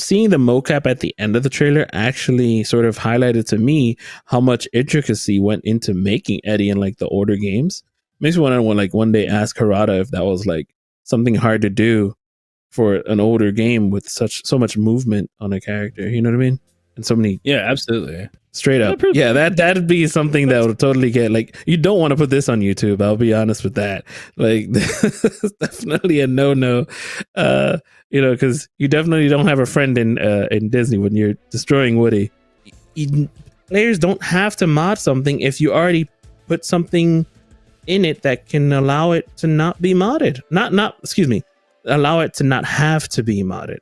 seeing the mocap at the end of the trailer actually sort of highlighted to me how much intricacy went into making Eddy in like the older games. Makes me want to like one day ask Harada if that was like something hard to do for an older game with so much movement on a character. You know what I mean? And so many. Yeah, absolutely. Straight up. Yeah, that'd be something that would totally get like, you don't want to put this on YouTube. I'll be honest with that. Like, definitely a no. Because you definitely don't have a friend in Disney when you're destroying Woody. Players don't have to mod something if you already put something in it that can allow it to not be modded. Allow it to not have to be modded.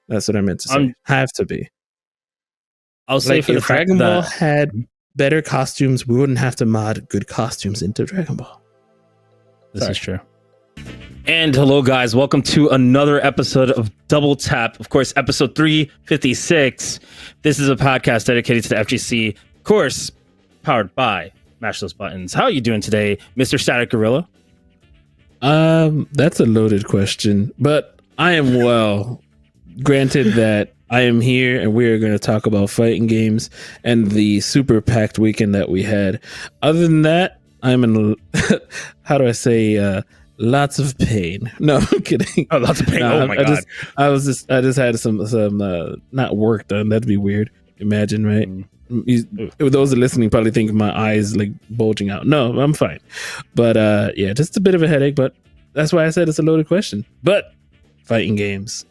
That's what I meant to say. Have to be. I'll say, for if Dragon Ball had better costumes, we wouldn't have to mod good costumes into Dragon Ball. This is true. And hello, guys. Welcome to another episode of Double Tap. Of course, episode 356. This is a podcast dedicated to the FGC. Of course, powered by Mash Those Buttons. How are you doing today, Mr. Static Gorilla? That's a loaded question, but I am well. Granted that I am here and we are going to talk about fighting games and the super packed weekend that we had. Other than that, I'm in, how do I say, lots of pain. No, I'm kidding. Oh, lots of pain. Oh my God. I just had some not work done. That'd be weird. Imagine, right? Those that are listening probably think my eyes like bulging out. No, I'm fine. But yeah, just a bit of a headache, but that's why I said it's a loaded question. But fighting games.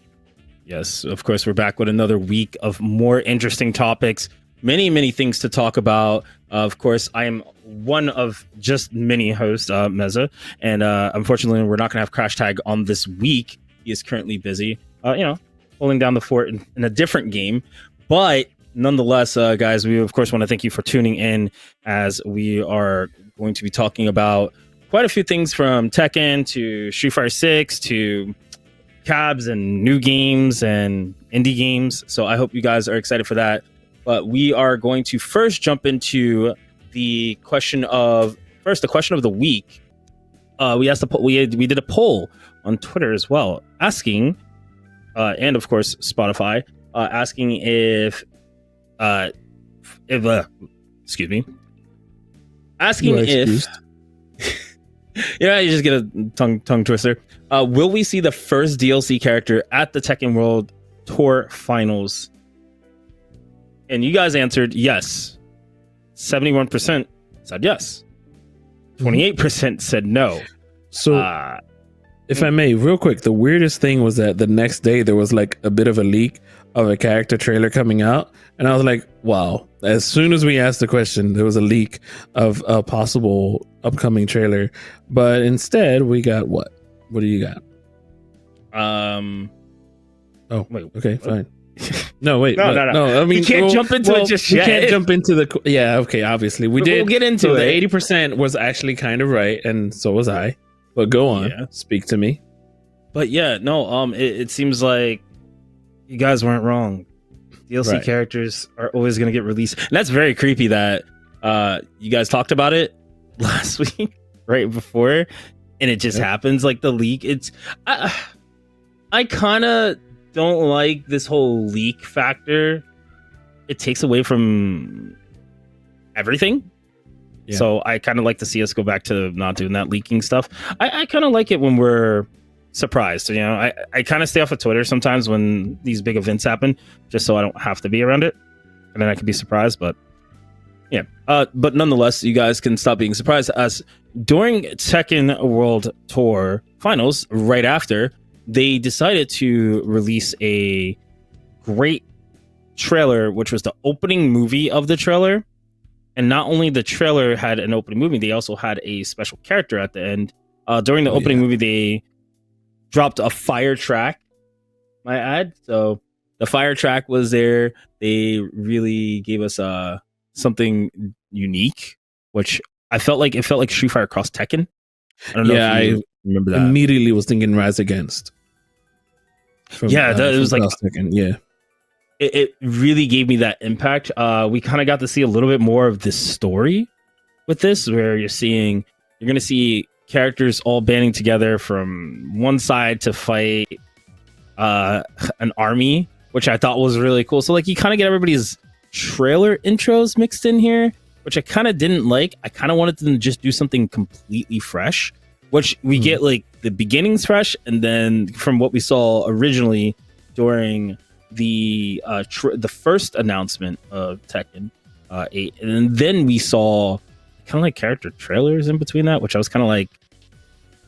Yes, of course, we're back with another week of more interesting topics. Many things to talk about. Of course, I am one of just many hosts, Meza, and unfortunately, we're not going to have Crash Tag on this week. He is currently busy, holding down the fort in a different game. But nonetheless, guys, we of course want to thank you for tuning in as we are going to be talking about quite a few things from Tekken to Street Fighter 6 to cabs and new games and indie games. So I hope you guys are excited for that. But we are going to first jump into the question of the week. We did a poll on Twitter as well, asking, and of course Spotify, asking if yeah, you just get a tongue twister. Will we see the first DLC character at the Tekken World Tour Finals? And you guys answered yes. 71% said yes. 28% said no. So, if I may, real quick, the weirdest thing was that the next day there was like a bit of a leak of a character trailer coming out. And I was like, wow. As soon as we asked the question, there was a leak of a possible upcoming trailer. But instead, we got what? What do you got? Oh, wait. Okay, fine. No, wait. No. I mean, you can't jump into it just yet. You can't jump into the... Yeah, okay, obviously. We'll get into it. The 80% was actually kind of right, and so was I. But go on. Yeah. Speak to me. But yeah, no, it seems like you guys weren't wrong. DLC characters are always going to get released. And that's very creepy that you guys talked about it last week, right before, and it just happens, like the leak. It's I kind of don't like this whole leak factor. It takes away from everything. Yeah. So I kind of like to see us go back to not doing that leaking stuff. I kind of like it when we're surprised. I kind of stay off of Twitter sometimes when these big events happen, just so I don't have to be around it, and then I can be surprised. But yeah, but nonetheless, you guys can stop being surprised. As during Tekken World Tour Finals, right after, they decided to release a great trailer, which was the opening movie of the trailer. And not only the trailer had an opening movie, they also had a special character at the end. During the opening movie, they dropped a fire track, my ad. So the fire track was there. They really gave us something unique, which it felt like Street Fighter cross Tekken. I don't know if you remember that. Immediately was thinking Rise Against. It was like Tekken. Yeah. It really gave me that impact. We kind of got to see a little bit more of this story with this, where you're going to see characters all banding together from one side to fight an army, which I thought was really cool. So like you kind of get everybody's trailer intros mixed in here, which I kind of didn't like. I kind of wanted them to just do something completely fresh, which we get like the beginnings fresh, and then from what we saw originally during the first announcement of Tekken 8, and then we saw kind of like character trailers in between that, which I was kind of like,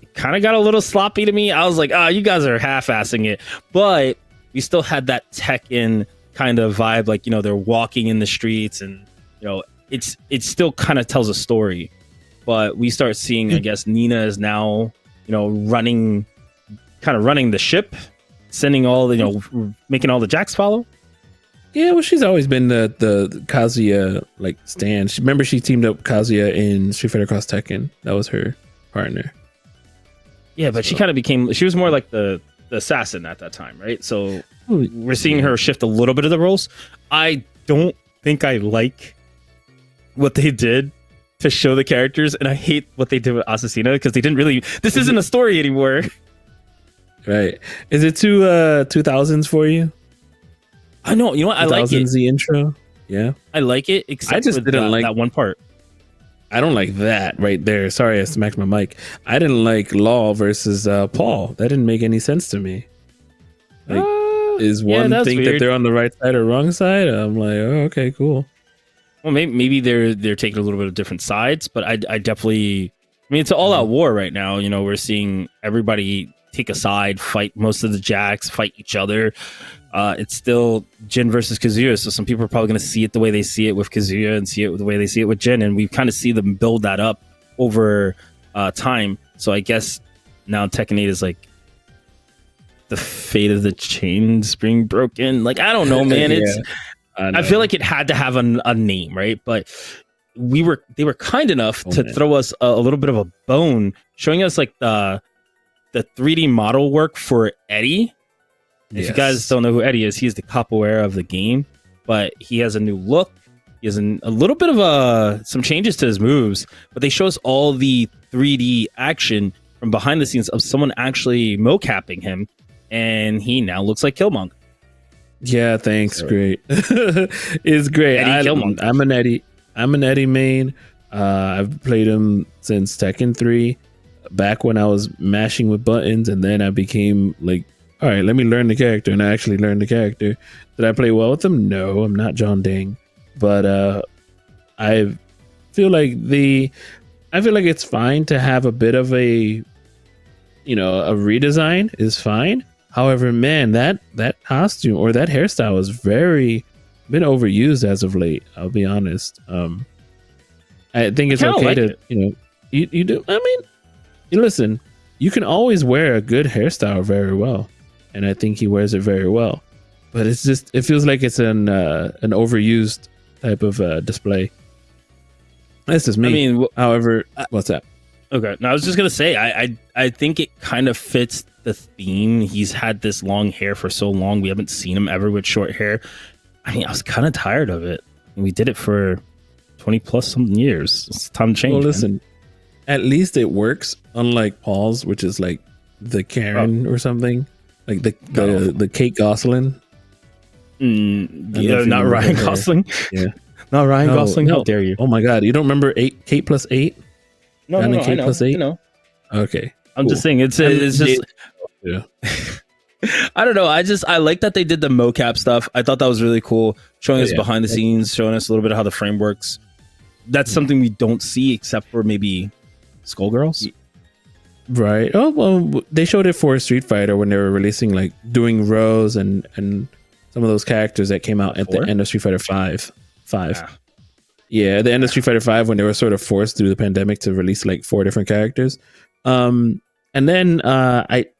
it kind of got a little sloppy to me. I was like, you guys are half-assing it, but we still had that Tekken kind of vibe, like, you know, they're walking in the streets, and you know, it still kind of tells a story. But we start seeing, I guess, Nina is now, you know, running the ship, sending all the, you know, making all the jacks follow. Yeah, well, she's always been the Kazuya like stan. Remember, she teamed up Kazuya in Street Fighter Cross Tekken. That was her partner. Yeah, but she kind of became. She was more like the assassin at that time, right? So we're seeing her shift a little bit of the roles. I don't think I like what they did to show the characters, and I hate what they did with Assassina because they didn't really. This isn't a story anymore. Right? Is it 2000s for you? I know. You know what? I like it. The intro. Yeah, I like it. Except I just didn't like that one part. I don't like that right there. Sorry, I smacked my mic. I didn't like Law versus Paul. That didn't make any sense to me. Like, is one thing weird that they're on the right side or wrong side? I'm like, oh, okay, cool. Well, maybe they're taking a little bit of different sides, but I definitely. I mean, it's an all-out war right now. You know, we're seeing everybody take a side, fight most of the jacks, fight each other. It's still Jin versus Kazuya, so some people are probably going to see it the way they see it with Kazuya and see it the way they see it with Jin, and we kind of see them build that up over time. So I guess now Tekken 8 is like the fate of the chains being broken. Like, I don't know, man. It's I feel like it had to have a name, right? But they were kind enough to throw us a little bit of a bone, showing us like the 3D model work for Eddy. If you guys don't know who Eddy is, he's the capoeira of the game, but he has a new look. He has a little bit of some changes to his moves, but they show us all the 3D action from behind the scenes of someone actually mocapping him, and he now looks like Killmonger. Yeah, thanks. Great. It's great. I'm an Eddy main. I've played him since Tekken 3, back when I was mashing with buttons, and then I became like, all right, let me learn the character, and I actually learned the character. Did I play well with him? No, I'm not John Ding, but I feel like it's fine to have a bit of a redesign is fine. However, man, that costume or that hairstyle is been overused as of late. I'll be honest. I think it's okay to you do. I mean, listen, you can always wear a good hairstyle very well. And I think he wears it very well, but it feels like it's an overused type of display. That's just me. I mean, however, what's that? Okay, now I was just gonna say, I think it kind of fits the theme. He's had this long hair for so long. We haven't seen him ever with short hair. I mean, I was kind of tired of it. We did it for 20 plus something years. It's time to change. Well, listen, at least it works. Unlike Paul's, which is like the Karen or something. Like the Kate Gosselin. Yeah, not Ryan Gosling. Yeah, not Ryan Gosling. How dare you? Oh my God, you don't remember Kate plus 8? No, Kate plus 8. Okay, I'm just saying it's just. Yeah. I don't know. I like that they did the mocap stuff. I thought that was really cool, showing us behind the scenes, showing us a little bit of how the frame works. That's something we don't see except for maybe Skullgirls. Right. Oh well, they showed it for Street Fighter when they were releasing, like doing Rose and some of those characters that came out at the end of Street Fighter 5. Yeah, the end of Street Fighter 5 when they were sort of forced through the pandemic to release like 4 different characters. And then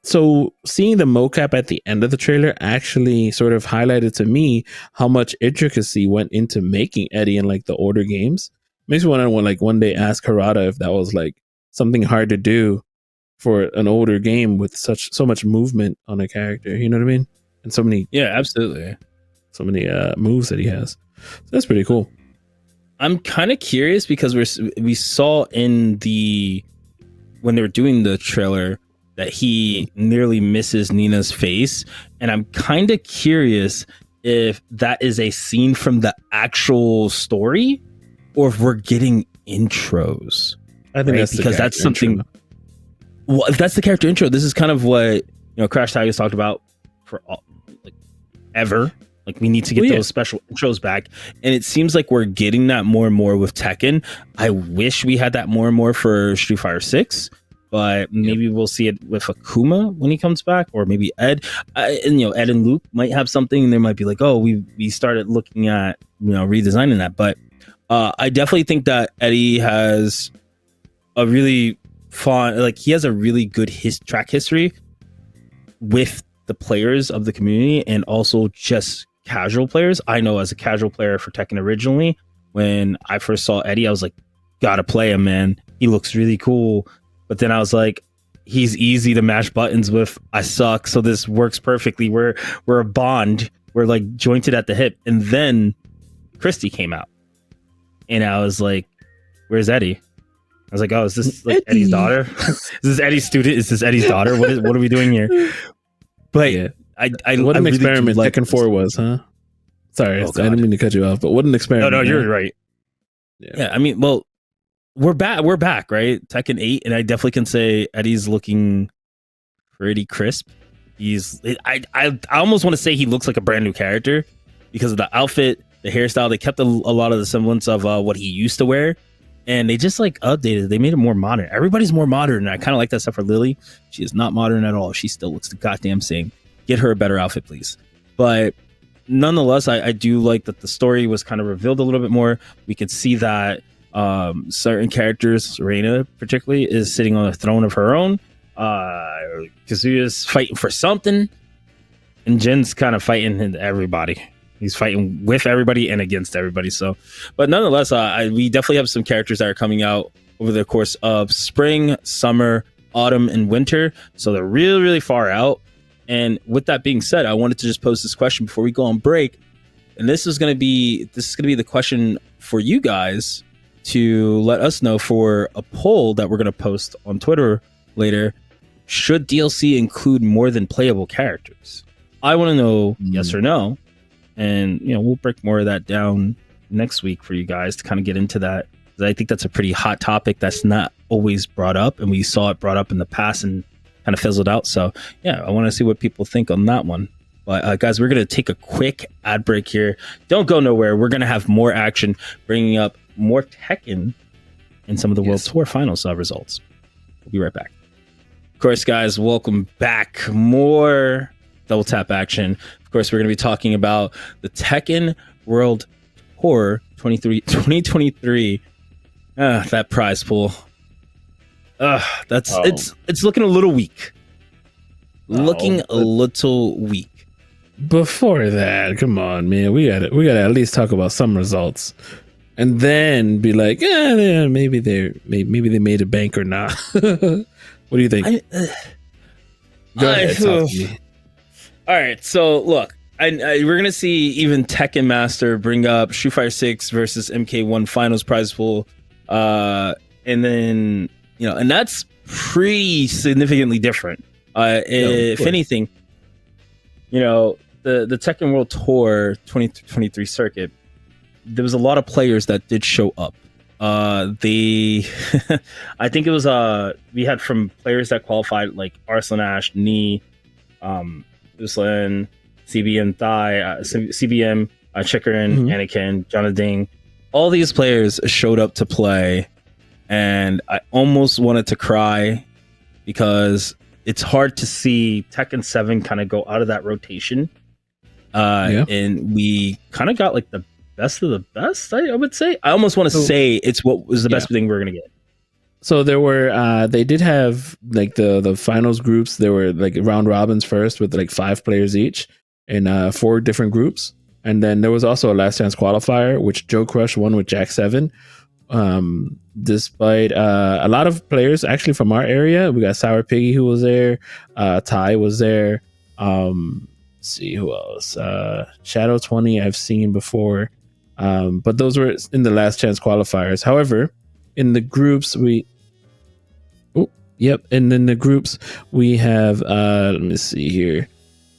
so seeing the mocap at the end of the trailer actually sort of highlighted to me how much intricacy went into making Eddy in like the older games. Makes me want to like one day ask Harada if that was like something hard to do for an older game with so much movement on a character, you know what I mean? And so many, absolutely, so many moves that he has. So that's pretty cool. I'm kind of curious because we saw when they were doing the trailer, that he nearly misses Nina's face, and I'm kind of curious if that is a scene from the actual story or if we're getting intros. I think that's because that's something intro. Well, if that's the character intro, this is kind of what Crash Tag has talked about for ever. Like, we need to get those special intros back, and it seems like we're getting that more and more with Tekken. I wish we had that more and more for Street Fighter 6, but maybe we'll see it with Akuma when he comes back, or maybe Ed. And Ed and Luke might have something, and they might be like, oh, we started looking at redesigning that. But I definitely think that Eddy has a really fun, he has a really good track history with the players of the community, and also just casual players. I know as a casual player for Tekken originally, when I first saw Eddy, I was like, gotta play him, man. He looks really cool. But then I was like, he's easy to mash buttons with. I suck, so this works perfectly. We're a bond. We're like jointed at the hip. And then Christy came out, and I was like, where's Eddy? I was like, oh, is this like Eddy's daughter? Is this Eddy's student? Is this Eddy's daughter? What are we doing here? But what an experiment Tekken 4 was, huh? Sorry, I didn't mean to cut you off, but what an experiment. No, you're right. Yeah, I mean, well, we're back, right? Tekken 8, and I definitely can say Eddy's looking pretty crisp. I almost want to say he looks like a brand new character because of the outfit, the hairstyle. They kept a lot of the semblance of what he used to wear, and they just updated it. They made it more modern. Everybody's more modern, and I kind of like that stuff for Lily. She is not modern at all. She still looks the goddamn same. Get her a better outfit, please. But nonetheless, I do like that the story was kind of revealed a little bit more. We could see that certain characters, Reina particularly, is sitting on a throne of her own. Kazuya's fighting for something, and Jin's kind of fighting everybody. He's fighting with everybody and against everybody. So, but nonetheless, we definitely have some characters that are coming out over the course of spring, summer, autumn, and winter. So they're really, really far out. And with that being said, I wanted to just pose this question before we go on break. And this is going to be the question for you guys to let us know for a poll that we're going to post on Twitter later. Should DLC include more than playable characters? I want to know yes or no. And, we'll break more of that down next week for you guys to kind of get into that. I think that's a pretty hot topic that's not always brought up. And we saw it brought up in the past and kind of fizzled out. So, yeah, I want to see what people think on that one. But, guys, we're going to take a quick ad break here. Don't go nowhere. We're going to have more action, bringing up more Tekken and some of the World Tour Finals results. We'll be right back. Of course, guys, welcome back. More double tap action. Of course, we're going to be talking about the Tekken World Tour 2023. That prize pool. It's looking a little weak. A little weak. Before that, come on, man. We gotta at least talk about some results. And then be like, maybe they made a bank or not. What do you think? Go ahead, talk to me. All right, so look, we're gonna see even Tekken Master bring up Street Fighter 6 versus MK1 Finals prize pool, and then and that's pretty significantly different. If anything, the Tekken World Tour 2023 circuit, there was a lot of players that did show up. I think it was we had from players that qualified like Arslan Ash, Knee, Uslan, CBM Thai, CBM, Chikarin, Anakin, Jonathan. All these players showed up to play, and I almost wanted to cry because it's hard to see Tekken 7 kind of go out of that rotation. And we kind of got like the best of the best, I would say. I almost want to say it's what was the best thing we're going to get. So there were, they did have like the finals groups. There were like round robins first with like 5 players each in 4 different groups. And then there was also a last chance qualifier, which Joe Crush won with Jack 7. Despite a lot of players actually from our area. We got Sour Piggy who was there. Ty was there. Let's see who else. Shadow 20 I've seen before. But those were in the last chance qualifiers. However, in the groups Yep. And then the groups we have, let me see here.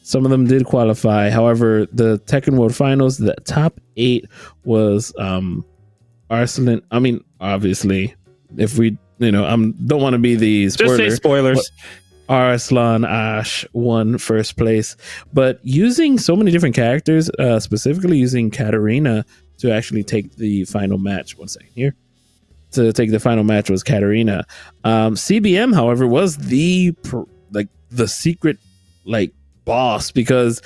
Some of them did qualify. However, the Tekken World Finals, the top 8 was Arslan. I mean, obviously, if we, don't want to be the spoiler. Just say spoilers. Arslan Ash won first place, but using so many different characters, specifically using Katarina to actually take the final match. One second here. To take the final match was Katarina. CBM, however, was the secret boss, because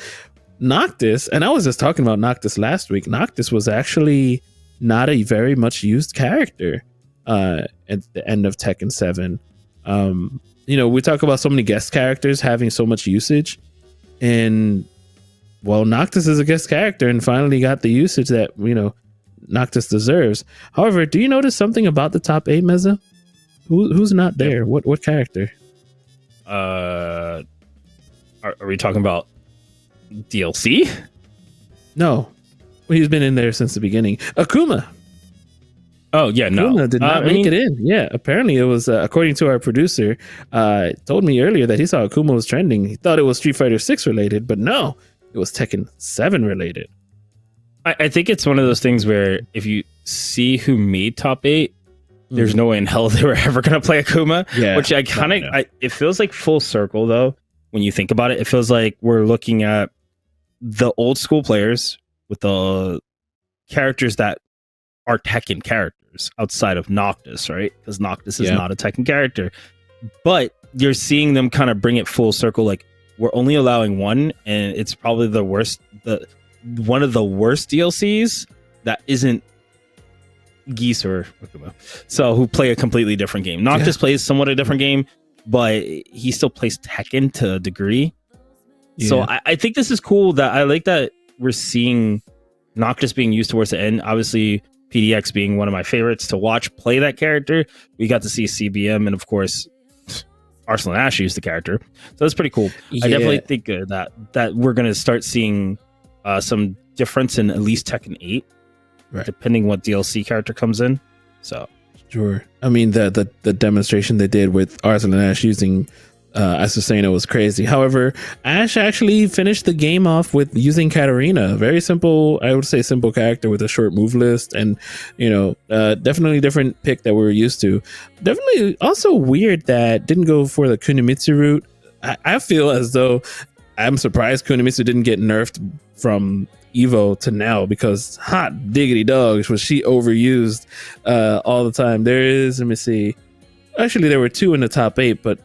Noctis, and I was just talking about Noctis last week. Noctis was actually not a very much used character at the end of Tekken 7. We talk about so many guest characters having so much usage, and Noctis is a guest character and finally got the usage that Noctis deserves. However, do you notice something about the top 8, Meza? Who's not there? What character? Are we talking about DLC? No, he's been in there since the beginning. Akuma. Oh yeah, no. Akuma did not make it in. Yeah, apparently it was according to our producer. Told me earlier that he saw Akuma was trending. He thought it was Street Fighter 6 related, but no, it was Tekken 7 related. I think it's one of those things where if you see who made top 8, there's no way in hell they were ever going to play Akuma. Yeah, which I kind of, it feels like full circle though. When you think about it, it feels like we're looking at the old school players with the characters that are Tekken characters outside of Noctis, right? Because Noctis is not a Tekken character. But you're seeing them kind of bring it full circle. Like, we're only allowing one, and it's probably the worst, one of the worst DLCs that isn't Geese or Akuma. So who play a completely different game. Noctis plays somewhat a different game, but he still plays Tekken to a degree. Yeah. So I think this is cool. That I like that we're seeing Noctis being used towards the end. Obviously, PDX being one of my favorites to watch play that character. We got to see CBM and of course Arslan Ash use the character. So that's pretty cool. Yeah. I definitely think that we're going to start seeing some difference in at least Tekken 8, right, depending what DLC character comes in. So sure. I mean, the demonstration they did with Arslan Ash using Azucena was crazy. However, Ash actually finished the game off with using Katarina. Very simple, I would say simple character with a short move list, and definitely different pick that we were used to. Definitely also weird that didn't go for the Kunimitsu route. I feel as though I'm surprised Kunimitsu didn't get nerfed from Evo to now, because hot diggity dogs was she overused all the time. Let me see. Actually, there were 2 in the top 8, but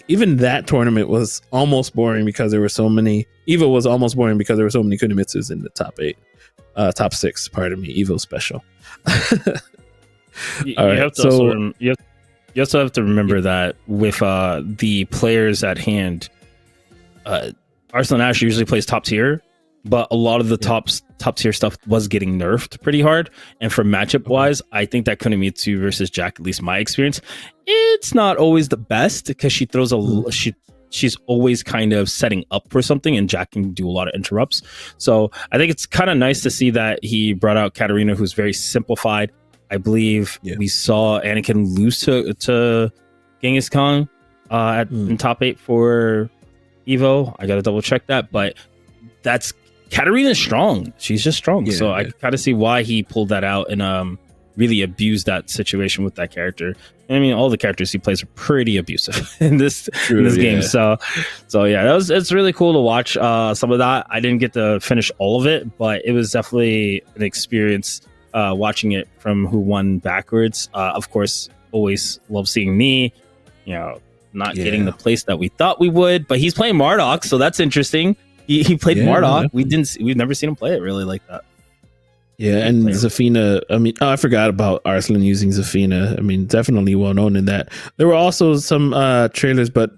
even that tournament was almost boring because there were so many. Evo was almost boring because there were so many Kunimitsus in the top 8, top 6. Pardon me, Evo special. You also have to remember that with the players at hand, Arslan Ash usually plays top tier, but a lot of the top tier stuff was getting nerfed pretty hard. And for matchup wise, I think that Kunimitsu versus Jack, at least my experience, it's not always the best because she throws she's always kind of setting up for something, and Jack can do a lot of interrupts. So I think it's kind of nice to see that he brought out Katarina, who's very simplified. I believe we saw Anakin lose to Genghis Khan in top 8 for Evo. I gotta double check that, but that's Katarina's strong. She's just strong. So I kind of see why he pulled that out and really abused that situation with that character. And I mean, all the characters he plays are pretty abusive in this game. So yeah, it's really cool to watch some of that. I didn't get to finish all of it, but it was definitely an experience watching it from who won backwards. Of course, always love seeing me, not getting the place that we thought we would, but he's playing Marduk, so that's interesting. He played Marduk. We've never seen him play it really like that. Yeah, and Zafina, I mean, I forgot about Arslan using Zafina. I mean, definitely well known in that. There were also some trailers, but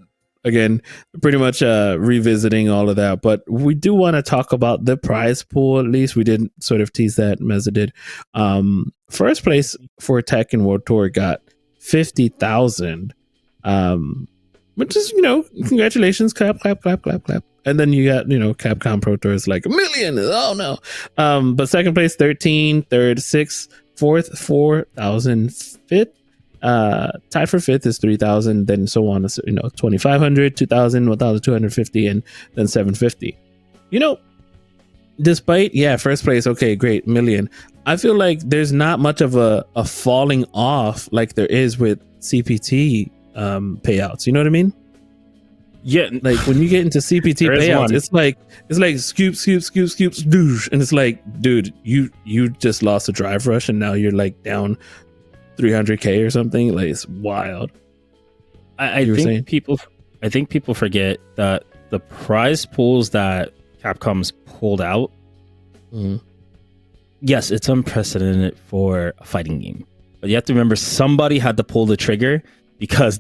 again, pretty much revisiting all of that. But we do want to talk about the prize pool, at least. We didn't sort of tease that, Meza did. First place for Tekken World Tour got 50,000, which is, congratulations, clap, clap, clap, clap, clap. And then you got, Capcom Pro Tour is like 1 million. Oh no. But second place, 13, third, 6th, 4th, 4,000, 5th, Tied for fifth is 3,000, then so on, 2,500, 2,000, 1,250, and then 750. Despite first place, okay, great, million. I feel like there's not much of a falling off like there is with CPT payouts. You know what I mean? Yeah, like when you get into CPT payouts, it's like scoop, douche, and it's like, dude, you just lost a drive rush and now you're like down 300K or something. Like, it's wild. I think people forget that the prize pools that Capcom's pulled out, yes, it's unprecedented for a fighting game, but you have to remember somebody had to pull the trigger because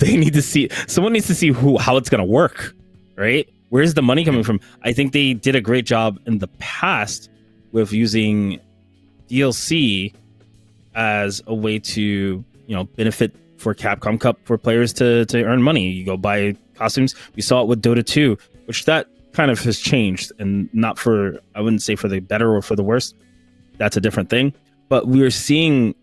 someone needs to see how it's going to work, right? Where's the money coming from? I think they did a great job in the past with using DLC as a way to, benefit for Capcom Cup for players to earn money. You go buy costumes. We saw it with Dota 2, which that kind of has changed, and not for, I wouldn't say for the better or for the worse. That's a different thing. But we're seeing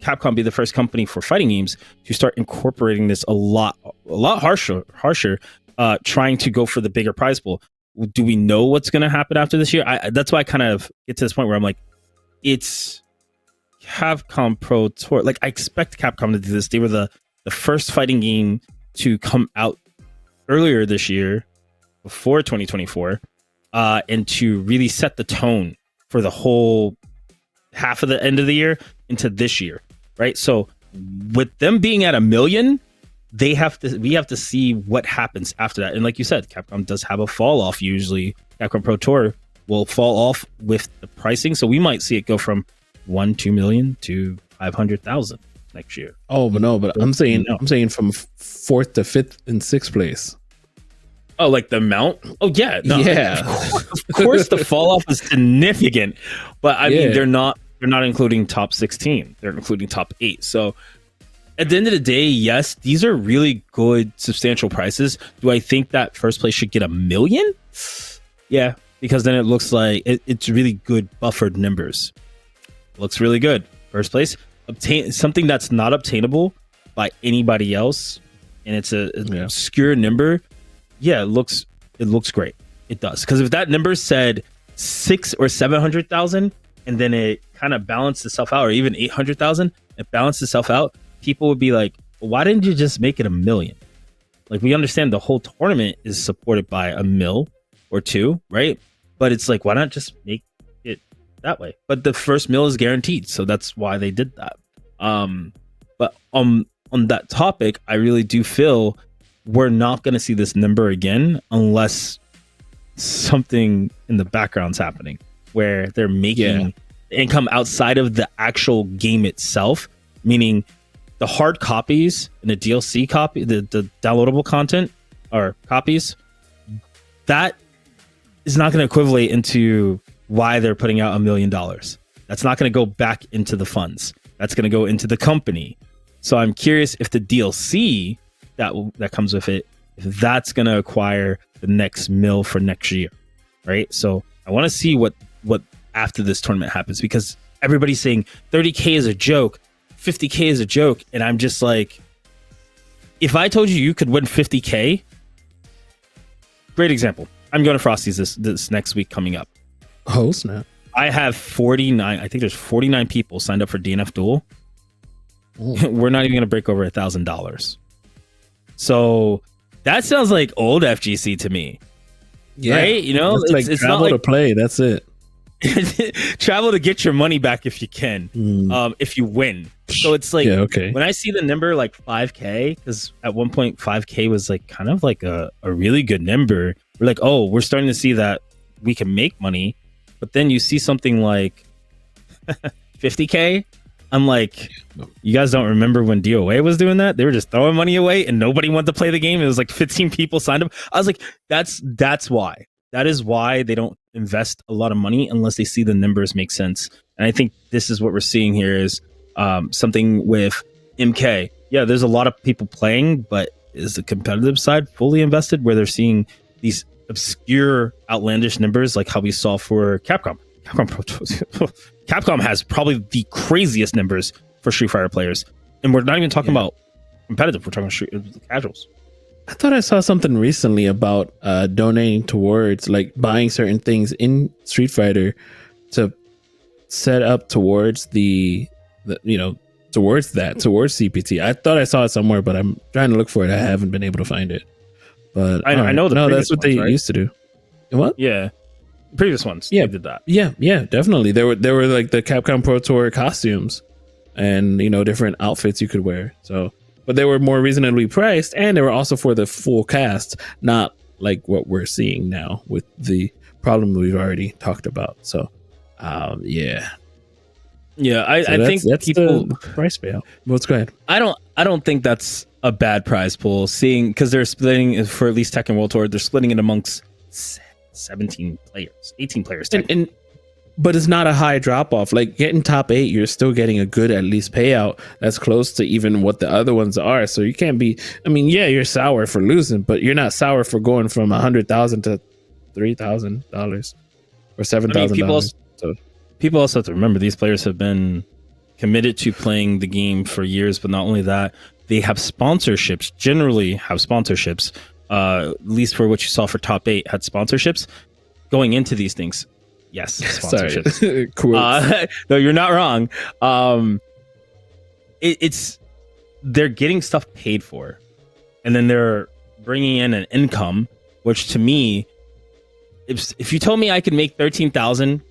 Capcom be the first company for fighting games to start incorporating this a lot harsher, trying to go for the bigger prize pool. Do we know what's going to happen after this year? That's why I kind of get to this point where I'm like, it's Capcom Pro Tour. Like, I expect Capcom to do this. They were the first fighting game to come out earlier this year, before 2024, and to really set the tone for the whole half of the end of the year into this year, right? So with them being at 1 million, we have to see what happens after that. And like you said, Capcom does have a fall off. Usually Capcom Pro Tour will fall off with the pricing, so we might see it go from 2 million to 500,000 next year. But I'm saying from 4th to 5th and 6th place. Oh, like the amount? Oh, yeah. No, yeah. Of course, the fall off is significant, but I mean, they're not including top 16. They're including top 8. So at the end of the day, yes, these are really good, substantial prices. Do I think that first place should get 1 million? Yeah, because then it looks like it's really good buffered numbers. It looks really good. First place, obtain something that's not obtainable by anybody else, and it's an obscure number. Yeah, it looks great. It does, because if that number said 600,000 or 700,000, and then it kind of balanced itself out, or even 800,000, it balanced itself out, people would be like, well, "Why didn't you just make it 1 million?" Like, we understand the whole tournament is supported by 1 mil or 2, right? But it's like, why not just make it that way? But the first mil is guaranteed, so that's why they did that. But on that topic, I really do feel we're not going to see this number again unless something in the background's happening where they're making income outside of the actual game itself, meaning the hard copies and the DLC copy, the downloadable content or copies, that is not going to equivalent into why they're putting out $1 million. That's not going to go back into the funds. That's going to go into the company. So I'm curious if the DLC that comes with it, if that's going to acquire the next mil for next year, right? So I want to see what after this tournament happens, because everybody's saying 30K is a joke, 50K is a joke, and I'm just like, if I told you could win 50K, great example. I'm going to Frosty's this next week coming up. Oh snap! I have 49. I think there's 49 people signed up for DNF Duel. We're not even going to break over $1,000. So that sounds like old FGC to me. Yeah, right? You know, it's like travel to play. That's it. Travel to get your money back if you can, if you win. So it's like, when I see the number like 5K, because at one point 5K was like kind of like a really good number. We're like, oh, we're starting to see that we can make money. But then you see something like 50K. I'm like, you guys don't remember when DOA was doing that? They were just throwing money away and nobody wanted to play the game. It was like 15 people signed up. I was like, that's why. That is why they don't invest a lot of money unless they see the numbers make sense. And I think this is what we're seeing here is something with MK. Yeah, there's a lot of people playing, but is the competitive side fully invested where they're seeing these obscure, outlandish numbers like how we saw for Capcom? Capcom has probably the craziest numbers for Street Fighter players. and we're not even talking about competitive. We're talking casuals. I thought I saw something recently about donating towards like buying certain things in Street Fighter to set up towards the towards CPT. I thought I saw it somewhere, but I'm trying to look for it. I haven't been able to find it. But I know that's what they used to do. What? Yeah, previous ones. Yeah, they did that. Yeah, definitely. There were like the Capcom Pro Tour costumes, and different outfits you could wear. So, but they were more reasonably priced, and they were also for the full cast, not like what we're seeing now with the problem we've already talked about. So, yeah. I think that's people the price payout. Let's go ahead. I don't think that's a bad prize pool. Seeing because they're splitting for at least Tekken World Tour, they're splitting it amongst 17 players, 18 players. But it's not a high drop off. Like getting top 8, you're still getting a good at least payout that's close to even what the other ones are. So you can't be. I mean, yeah, you're sour for losing, but you're not sour for going from $100,000 to $3,000 or $7,000. People also have to remember these players have been committed to playing the game for years, but not only that, they have sponsorships, generally have sponsorships, at least for what you saw for top 8 had sponsorships going into these things. Yes, sponsorships. Cool. No, you're not wrong. It's they're getting stuff paid for, and then they're bringing in an income, which to me, if you told me I could make 13,000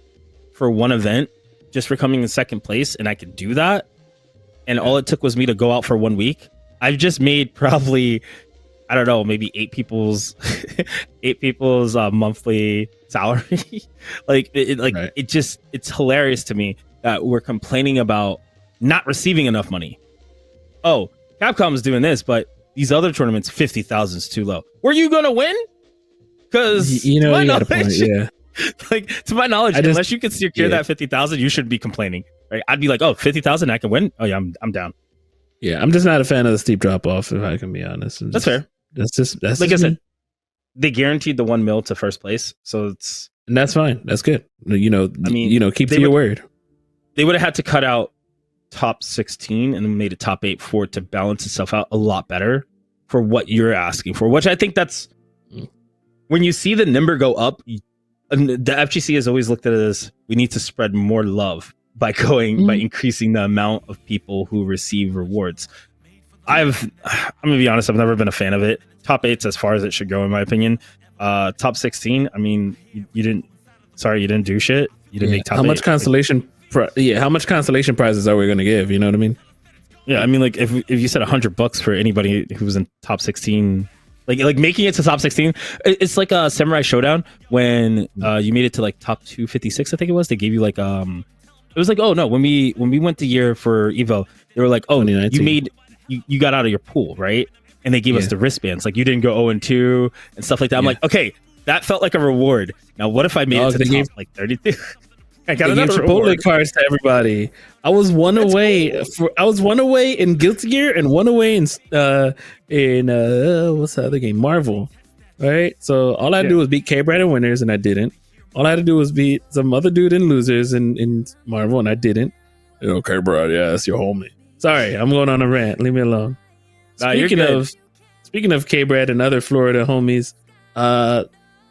for one event just for coming in second place, and I could do that, and all it took was me to go out for 1 week, I've just made probably, I don't know, maybe eight people's monthly salary. It's hilarious to me that we're complaining about not receiving enough money. Oh, Capcom's doing this, but these other tournaments, 50,000 is too low. Were you gonna win? Because you got a point, yeah. Like, to my knowledge, unless you can secure that 50,000, you shouldn't be complaining, right? I'd be like, oh, 50,000, I can win. Oh yeah, I'm down. Yeah, I'm just not a fan of the steep drop off, if I can be honest. That's fair. That's like I said, they guaranteed the 1 mil to first place, and that's fine. That's good. Keep to your word. They would have had to cut out top 16 and then made a top 8 for it to balance itself out a lot better for what you're asking for, which I think that's when you see the number go up. And the FGC has always looked at it as we need to spread more love by increasing the amount of people who receive rewards. I'm gonna be honest, I've never been a fan of it. Top 8's as far as it should go, in my opinion. Top 16, I mean, you didn't do shit. You didn't make top 8. How much consolation prizes are we gonna give? You know what I mean? Yeah, I mean, like if you said $100 for anybody who was in top 16. Like making it to top 16, it's like a Samurai Showdown when you made it to like top 256, I think it was. They gave you like it was like, oh no, when we went the year for Evo, they were like, oh, you got out of your pool, right? And they gave us the wristbands, like you didn't go 0-2 and stuff like that. I'm like, okay, that felt like a reward. Now what if I made it to top like 32? I got another Chipotle cards to everybody. I was one away in Guilty Gear and one away in what's the other game? Marvel. All right. So all I had to do was beat K-Brad in Winners, and I didn't. All I had to do was beat some other dude in Losers in Marvel, and I didn't. K-Brad, yeah, that's your homie. Sorry, I'm going on a rant. Leave me alone. Speaking of K-Brad and other Florida homies, are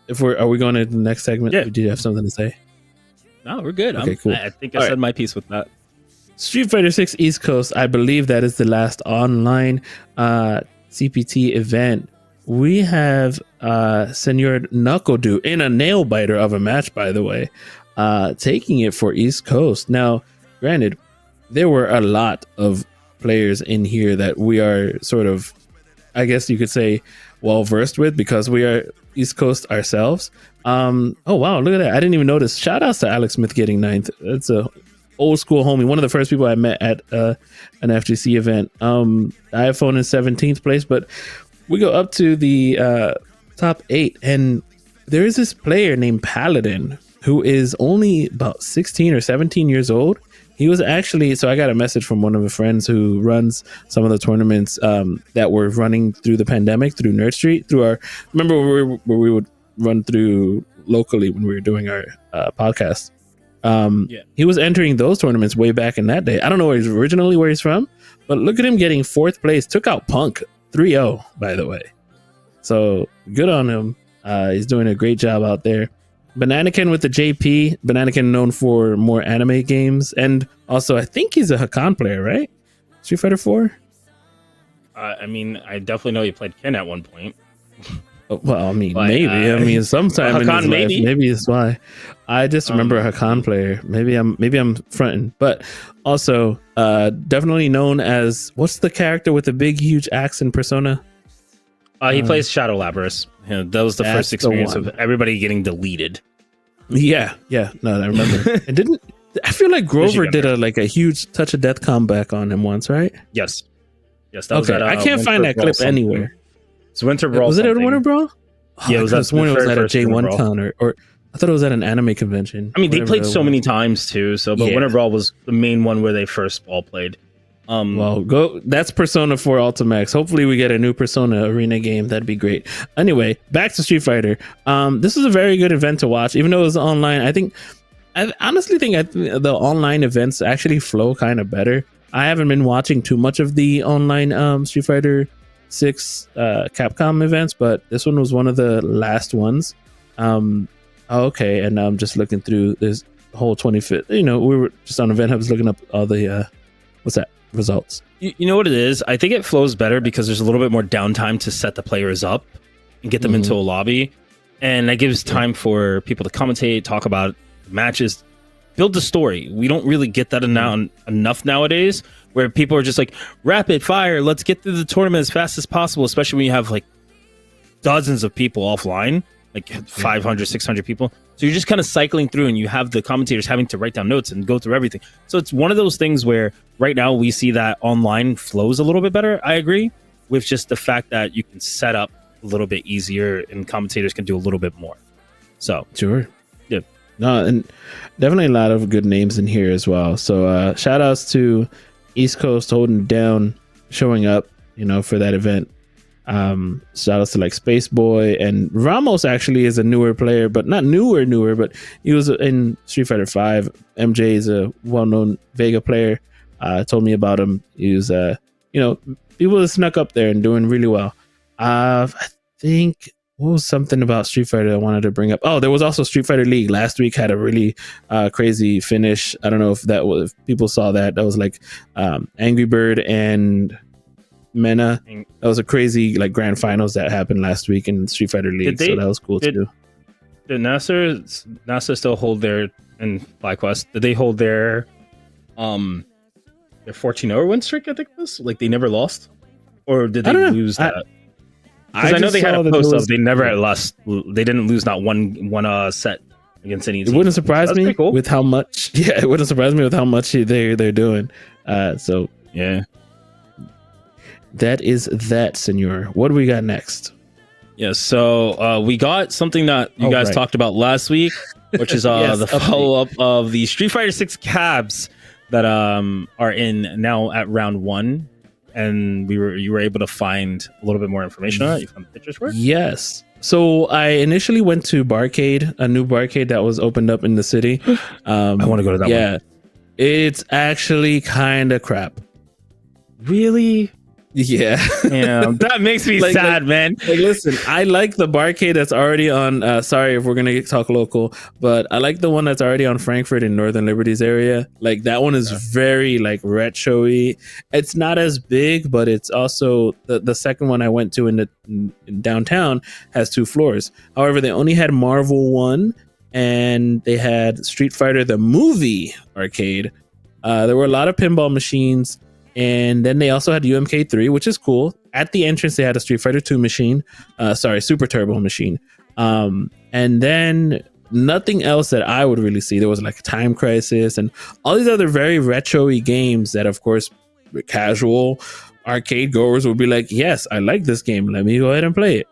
we going to the next segment? Yeah. Or do you have something to say? No, we're good. Okay, cool. I think I said my piece with that. Street Fighter 6 East Coast, I believe that is the last online CPT event. We have Senor Knuckledew in a nail biter of a match, by the way, taking it for East Coast. Now, granted, there were a lot of players in here that we are sort of, I guess you could say, well versed with because we are East Coast ourselves. Oh wow, look at that. I didn't even notice. Shout outs to Alex Smith getting 9th. It's a old school homie, one of the first people I met at an FGC event. iPhone in 17th place, but we go up to the top 8, and there is this player named Paladin who is only about 16 or 17 years old. He was actually, so I got a message from one of the friends who runs some of the tournaments that were running through the pandemic, through Nerd Street, remember where we would run through locally when we were doing our podcast. He was entering those tournaments way back in that day. I don't know where he's from, but look at him getting 4th place. Took out Punk 3-0, by the way. So good on him. He's doing a great job out there. Bananakin with the JP. Bananakin known for more anime games, and also I think he's a Hakan player, right? Street Fighter 4. I mean, I definitely know you played Ken at one point. Well, I mean, maybe. I mean, sometime in his life, maybe it's why. I just remember a Hakan player. Maybe I'm fronting, but also definitely known as, what's the character with the big, huge axe in Persona? He plays Shadow Labrys. Yeah, that was the first experience of everybody getting deleted. Yeah. No, I remember. I feel like Grover did a huge touch of death comeback on him once, right? Yes. That was I can't find that clip anywhere. It's Winter Brawl. Was it at Winter Brawl? Yeah, it was at a J1 con, or I thought it was at an anime convention. I mean, they played so many times too. But Winter Brawl was the main one where they first all played. That's Persona 4 Ultimax. Hopefully we get a new Persona arena game. That'd be great. Anyway, back to Street Fighter. This was a very good event to watch, even though it was online. I honestly think the online events actually flow kind of better. I haven't been watching too much of the online Street Fighter 6 Capcom events, but this one was one of the last ones. Okay, and I'm just looking through this whole 25th. We were just on Event Hubs looking up all the results. You know what it is? I think it flows better because there's a little bit more downtime to set the players up and get them into a lobby, and that gives time for people to commentate, talk about matches, build the story. We don't really get that enough nowadays, where people are just like, rapid fire, let's get through the tournament as fast as possible, especially when you have like dozens of people offline, like 500, 600 people. So you're just kind of cycling through, and you have the commentators having to write down notes and go through everything. So it's one of those things where right now we see that online flows a little bit better. I agree with just the fact that you can set up a little bit easier and commentators can do a little bit more. So sure. Yeah. No, and definitely a lot of good names in here as well. So shout outs to East Coast holding down, showing up, for that event. Shout outs to like Space Boy, and Ramos actually is a newer player, but not newer, but he was in Street Fighter 5. MJ is a well-known Vega player. Told me about him. He was, people that snuck up there and doing really well. I think, what was something about Street Fighter I wanted to bring up? Oh, there was also Street Fighter League last week, had a really crazy finish. I don't know if people saw that. That was like Angry Bird and Mena. That was a crazy grand finals that happened last week in Street Fighter League. So that was cool too. Did NASA still hold their, in FlyQuest, did they hold their 14-0 win streak? I think it was they never lost, or did they lose that? Because I know they had a post of they never lost. They didn't lose not one set against any team. It wouldn't surprise me with how much. Yeah, it wouldn't surprise me with how much they're doing. So yeah. That is that, senor. What do we got next? Yeah, so we got something that you guys talked about last week, which is the follow-up of the Street Fighter 6 cabs that are in now at round 1, and you were able to find a little bit more information on it. You found the pictures for it? Yes. So I initially went to Barcade, a new Barcade that was opened up in the city. I want to go to that one. Yeah, it's actually kind of crap. Really? Yeah. That makes me sad, man. Listen, I like the Barcade that's already on sorry if we're gonna talk local, but I like the one that's already on Frankfurt in Northern Liberties area. That one is very retro-y. It's not as big, but it's also the second one I went to in downtown has 2 floors. However, they only had Marvel 1, and they had Street Fighter the movie arcade. There were a lot of pinball machines. And then they also had UMK3, which is cool. At the entrance, they had a Street Fighter 2 machine. Super Turbo machine. And then nothing else that I would really see. There was a Time Crisis and all these other very retro-y games that, of course, casual arcade goers would be like, yes, I like this game. Let me go ahead and play it.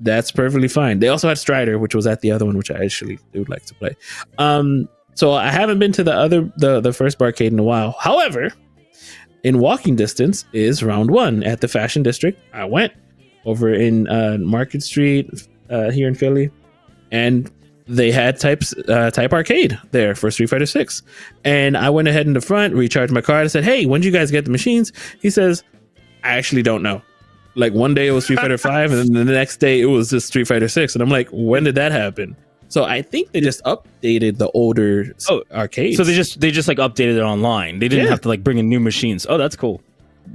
That's perfectly fine. They also had Strider, which was at the other one, which I actually would like to play. So I haven't been to the first Barcade in a while. However, in walking distance is round 1 at the Fashion District. I went over in Market Street here in Philly, and they had Type Arcade there for Street Fighter 6. And I went ahead in the front, recharged my card. I said, hey, when did you guys get the machines? He says, I actually don't know. Like one day it was Street Fighter 5 and then the next day it was just Street Fighter 6. And I'm like, when did that happen? So I think they just updated the older arcades. So they just like updated it online. They didn't have to like bring in new machines. Oh, that's cool.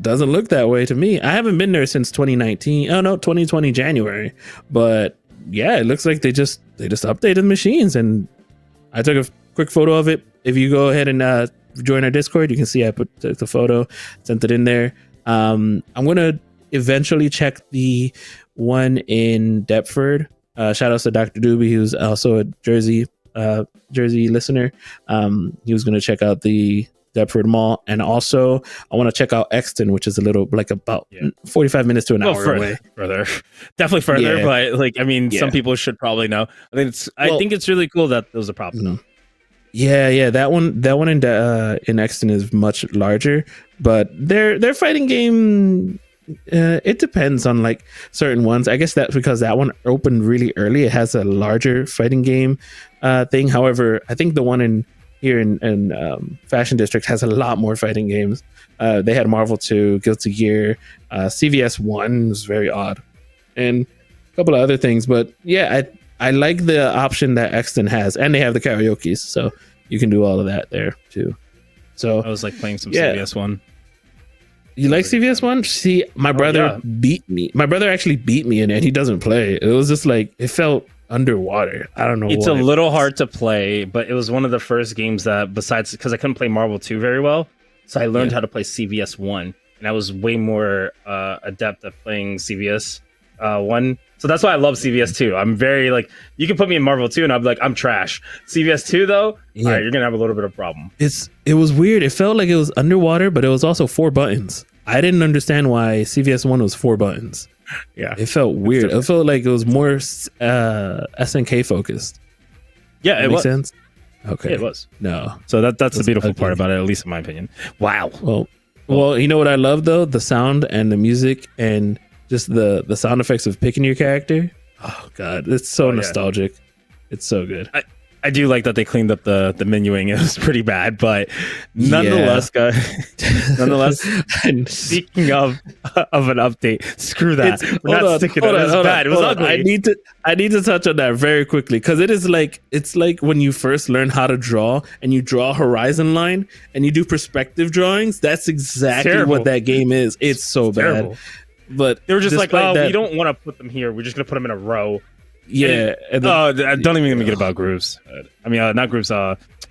Doesn't look that way to me. I haven't been there since 2019. Oh no, 2020 January. But yeah, it looks like they just updated the machines, and I took a quick photo of it. If you go ahead and join our Discord, you can see I put the photo, sent it in there. I'm gonna eventually check the one in Deptford. Shout outs to Dr. Doobie, who's also a Jersey listener. He was gonna check out the Deptford Mall, and also I want to check out Exton, which is a little like about 45 minutes to an hour away. Definitely further, but like I mean, some people should probably know. I think it's really cool that those are popping up. Yeah, that one in Exton is much larger, but their fighting game. It depends on like certain ones. I guess that's because that one opened really early. It has a larger fighting game thing. However, I think the one here in Fashion District has a lot more fighting games. They had Marvel 2, Guilty Gear, CVS 1 was very odd, and a couple of other things. But yeah, I like the option that Exton has, and they have the karaoke, so you can do all of that there too. So I was like playing some CVS 1. You like CVS 1? See, my brother beat me. My brother actually beat me in it. He doesn't play. It was just like, it felt underwater. I don't know. It's a little hard to play, but it was one of the first games that, besides, because I couldn't play Marvel 2 very well, so I learned how to play CVS 1. And I was way more adept at playing CVS 1. So that's why I love CVS 2. I'm very like, you can put me in Marvel 2 and I'm like, I'm trash. CVS 2 though, all right, you're gonna have a little bit of problem. It was weird. It felt like it was underwater, but it was also 4 buttons. I didn't understand why CVS 1 was 4 buttons. Yeah, it felt weird. It felt like it was more SNK focused. Yeah, it makes sense. Okay, yeah, it was. No, so that's the beautiful part about it, at least in my opinion. Wow. Well, you know what I love though? The sound and the music and just the sound effects of picking your character. Oh god, it's so nostalgic. It's so good. I do like that they cleaned up the menuing. It was pretty bad, but nonetheless, guys. Nonetheless, speaking of an update, screw that. We're not sticking it. It was bad. It was ugly. I need to touch on that very quickly because it's like when you first learn how to draw and you draw a horizon line and you do perspective drawings. That's exactly what that game is. It's so bad. But they were just like, oh, we don't want to put them here. We're just gonna put them in a row. Yeah. Don't even get about grooves. I mean, not grooves.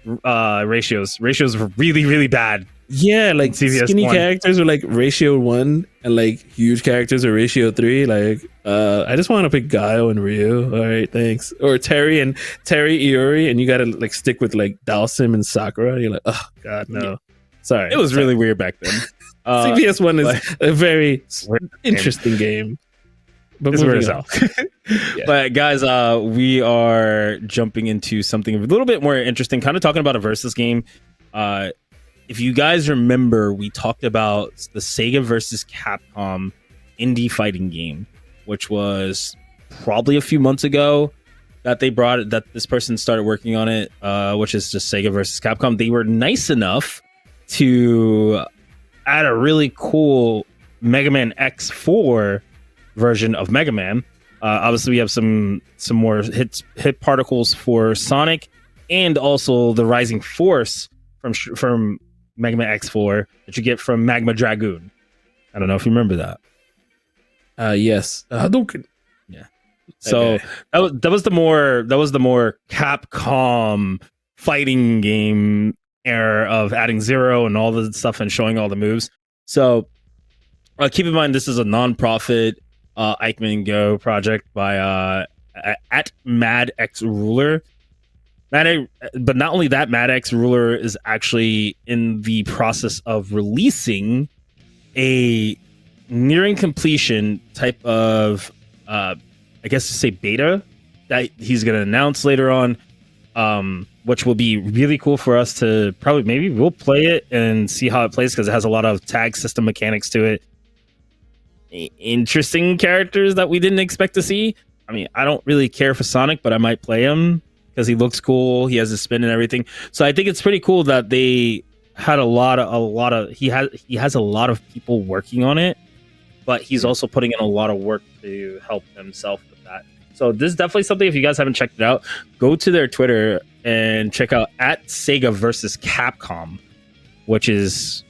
Ratios. Ratios were really, really bad. Yeah, like CVS skinny 1. Characters are like ratio 1, and like huge characters are ratio 3. Like, I just want to pick Gaio and Ryu. All right, thanks. Or Terry Iori, and you gotta like stick with like Dalsim and Sakura. You're like, oh god, no. Yeah. Sorry, it was really weird back then. CVS 1 is a very interesting game. But But guys, we are jumping into something a little bit more interesting, kind of talking about a versus game. If you guys remember, we talked about the Sega Vs Capcom indie fighting game, which was probably a few months ago that they brought it, that this person started working on it, which is just Sega Vs Capcom. They were nice enough to add a really cool Mega Man X4 version of Mega Man. Obviously, we have some more hit particles for Sonic, and also the Rising Force from Mega Man X4 that you get from Magma Dragoon. I don't know if you remember that. Yes. Yeah. So that was the more Capcom fighting game era of adding Zero and all the stuff and showing all the moves. So keep in mind, this is a non-profit Eichmann Go project by at Mad X Ruler. But not only that, Mad X Ruler is actually in the process of releasing a nearing completion type of I guess to say beta that he's going to announce later on, which will be really cool for us to maybe we'll play it and see how it plays, because it has a lot of tag system mechanics to it. Interesting characters that we didn't expect to see. I mean, I don't really care for Sonic, but I might play him because he looks cool. He has a spin and everything. So I think it's pretty cool that they had a lot of he has a lot of people working on it, but he's also putting in a lot of work to help himself with that. So this is definitely something, if you guys haven't checked it out, go to their Twitter and check out at Sega Vs Capcom, which is,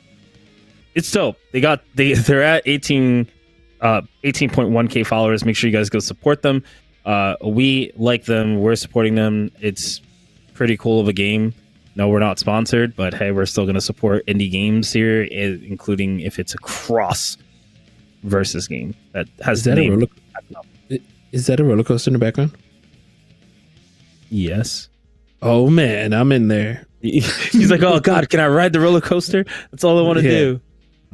it's dope. They're at 18.1k followers. Make sure you guys go support them. We like them. We're supporting them. It's pretty cool of a game. No, we're not sponsored, but hey, we're still going to support indie games here, including if it's a cross versus game that has Is that a roller coaster in the background? Yes. Oh man, I'm in there. He's like, oh god, can I ride the roller coaster? That's all I want to do.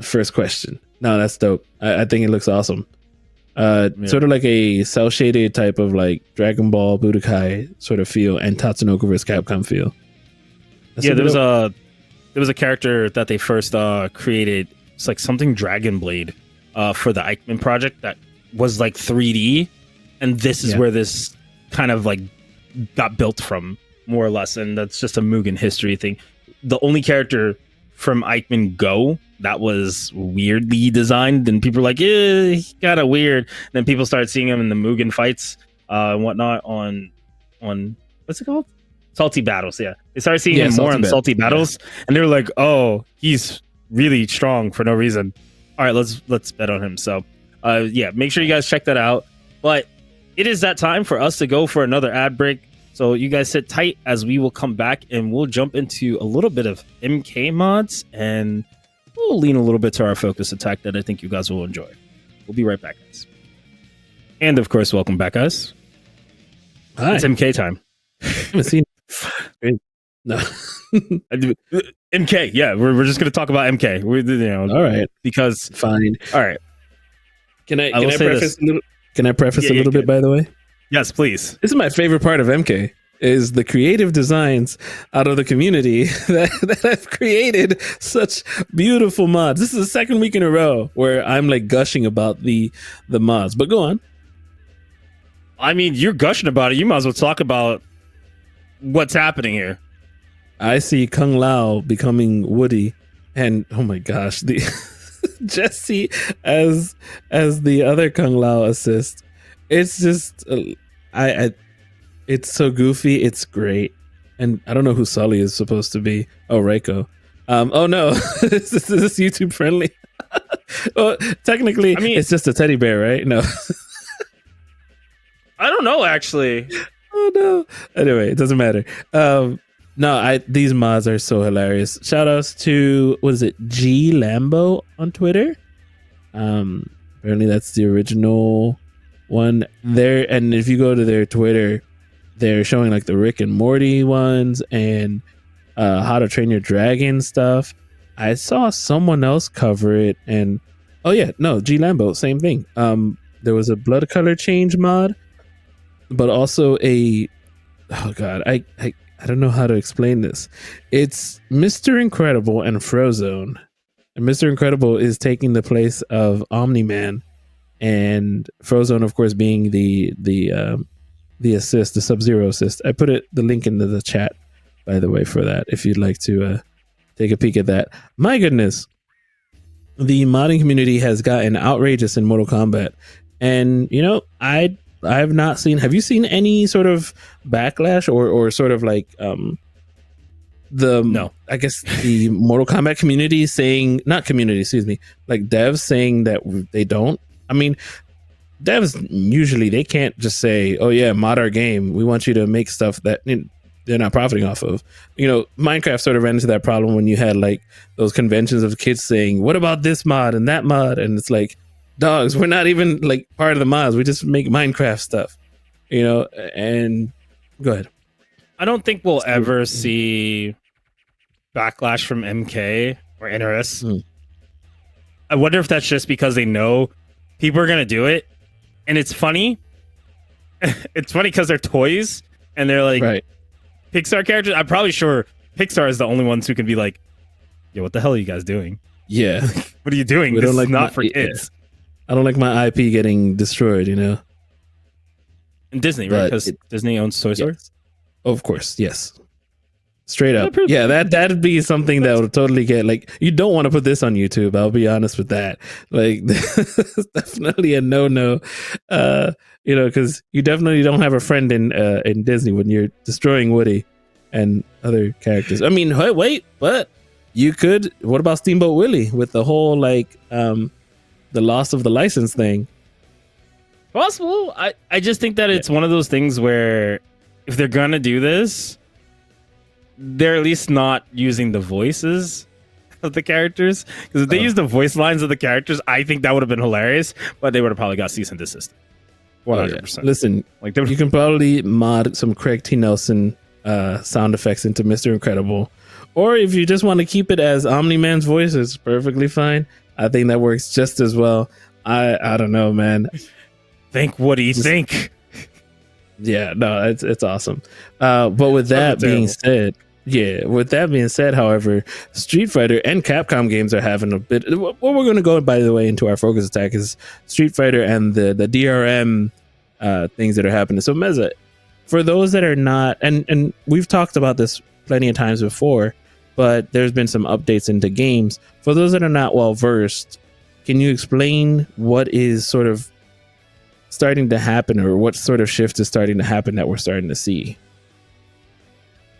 First question. No, that's dope. I think it looks awesome. Sort of like a cell shaded type of like Dragon Ball Budokai sort of feel and Tatsunoko vs Capcom feel. There was a character that they first created. It's like something Dragon Blade for the Eichmann project that was like 3D, and this is where this kind of like got built from, more or less, and that's just a Mugen history thing. The only character from Eichmann Go that was weirdly designed, and people were like, "Yeah, he's kind of weird." And then people started seeing him in the Mugen fights and whatnot on what's it called? Salty Battles. Yeah, they started seeing him more on Salty Battles, and they were like, "Oh, he's really strong for no reason. All right, let's bet on him." So, make sure you guys check that out. But it is that time for us to go for another ad break. So you guys sit tight as we will come back and we'll jump into a little bit of MK mods, and we'll lean a little bit to our focus attack that I think you guys will enjoy. We'll be right back, guys. And of course, welcome back, guys. Hi. It's MK time. I haven't seen no. MK, yeah, we're just gonna talk about MK. All right, because fine. All right. Can I preface a little bit, by the way? Yes, please. This is my favorite part of MK, is the creative designs out of the community that have created such beautiful mods. This is the second week in a row where I'm like gushing about the mods, but go on. I mean, you're gushing about it. You might as well talk about what's happening here. I see Kung Lao becoming Woody, and oh my gosh, the Jesse as the other Kung Lao assist. It's just, it's so goofy. It's great, and I don't know who Sully is supposed to be. Oh, Reiko. Oh no, is this YouTube friendly? Well, technically, I mean, it's just a teddy bear, right? No, I don't know actually. Oh no. Anyway, it doesn't matter. These mods are so hilarious. Shout outs to, what is it, G Lambo on Twitter. Apparently that's the original one there. And if you go to their Twitter, they're showing like the Rick and Morty ones and How to Train Your Dragon stuff. I saw someone else cover it, and G Lambo, same thing. There was a blood color change mod, but also I don't know how to explain this. It's Mr. Incredible and Frozone. And Mr. Incredible is taking the place of Omni-Man, and Frozone, of course, being the assist, the Sub-Zero assist. I put the link into the chat, by the way, for that, if you'd like to take a peek at that. My goodness, the modding community has gotten outrageous in Mortal Kombat, and I have not seen. Have you seen any sort of backlash or sort of like no? I guess the Mortal Kombat community saying, not community, excuse me, like devs saying that they don't. I mean, devs usually, they can't just say, "Oh yeah, mod our game. We want you to make stuff that they're not profiting off of." Minecraft sort of ran into that problem when you had like those conventions of kids saying, "What about this mod and that mod?" And it's like, dogs, we're not even like part of the mods. We just make Minecraft stuff, and go ahead. I don't think we'll ever see backlash from MK or NRS. I wonder if that's just because they know people are going to do it. And it's funny. It's funny because they're toys and they're like Pixar characters. I'm probably sure Pixar is the only ones who can be like, "Yo, what the hell are you guys doing? Yeah. What are you doing? This is not for kids." I don't like my IP getting destroyed, And Disney, right? Because Disney owns Toy Story. Of course, yes. Straight up. Yeah, Yeah, that'd be something that would totally get like you don't want to put this on YouTube. I'll be honest with that. Like it's definitely a no. Because you definitely don't have a friend in Disney when you're destroying Woody and other characters. I mean, wait, but you could. What about Steamboat Willie with the whole like the loss of the license thing? Possible. I just think that it's one of those things where if they're gonna do this, they're at least not using the voices of the characters. Because if they used the voice lines of the characters, I think that would have been hilarious. But they would have probably got cease and desist. 100%. Yeah. Listen, like you can probably mod some Craig T. Nelson sound effects into Mr. Incredible, or if you just want to keep it as Omni-Man's voice, it's perfectly fine. I think that works just as well. I don't know, man. Think what do you think? Yeah, no, it's awesome. But with that being said, however, Street Fighter and Capcom games are having a bit. What we're going to go, by the way, into our focus attack is Street Fighter and the DRM things that are happening. So Meza, for those that are not, and we've talked about this plenty of times before, but there's been some updates into games. For those that are not well versed, can you explain what is sort of starting to happen, or what sort of shift is starting to happen that we're starting to see?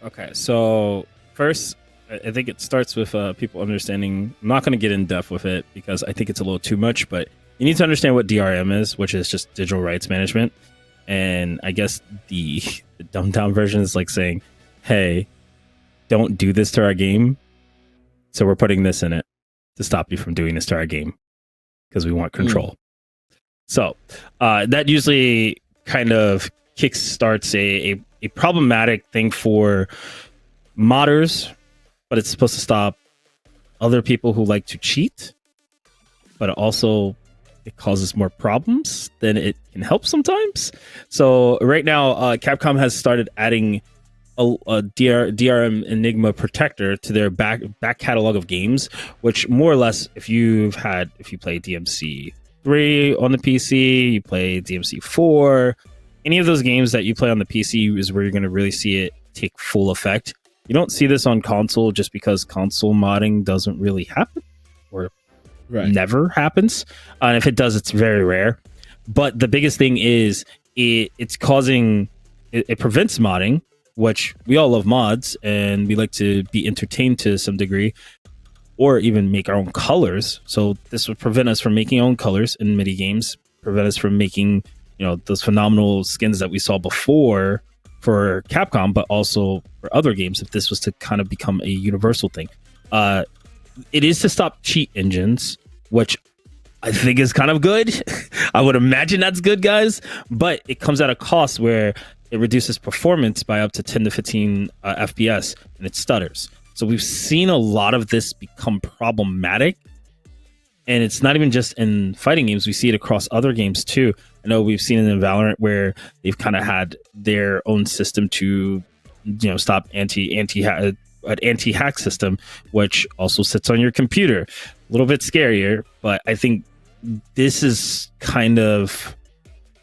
Okay, so first, I think it starts with people understanding. I'm not going to get in depth with it because I think it's a little too much, but you need to understand what DRM is, which is just digital rights management. And I guess the dumbed down version is like saying, hey, don't do this to our game. So we're putting this in it to stop you from doing this to our game because we want control. So that usually kind of kickstarts a problematic thing for modders, but it's supposed to stop other people who like to cheat, but also it causes more problems than it can help sometimes. So right now, Capcom has started adding a DRM Enigma protector to their back catalog of games, which more or less, if you play DMC 3 on the PC, you play DMC 4, any of those games that you play on the PC is where you're going to really see it take full effect. You don't see this on console just because console modding doesn't really happen, or never happens. And if it does, it's very rare. But the biggest thing is it prevents modding, which we all love mods and we like to be entertained to some degree, or even make our own colors. So this would prevent us from making our own colors in MIDI games, prevent us from making, those phenomenal skins that we saw before for Capcom, but also for other games if this was to kind of become a universal thing. It is to stop cheat engines, which I think is kind of good. I would imagine that's good, guys, but it comes at a cost where it reduces performance by up to 10 to 15 FPS and it stutters. So we've seen a lot of this become problematic, and it's not even just in fighting games. We see it across other games too. I know we've seen it in Valorant where they've kind of had their own system to, stop anti-hack system, which also sits on your computer. A little bit scarier, but I think this is kind of,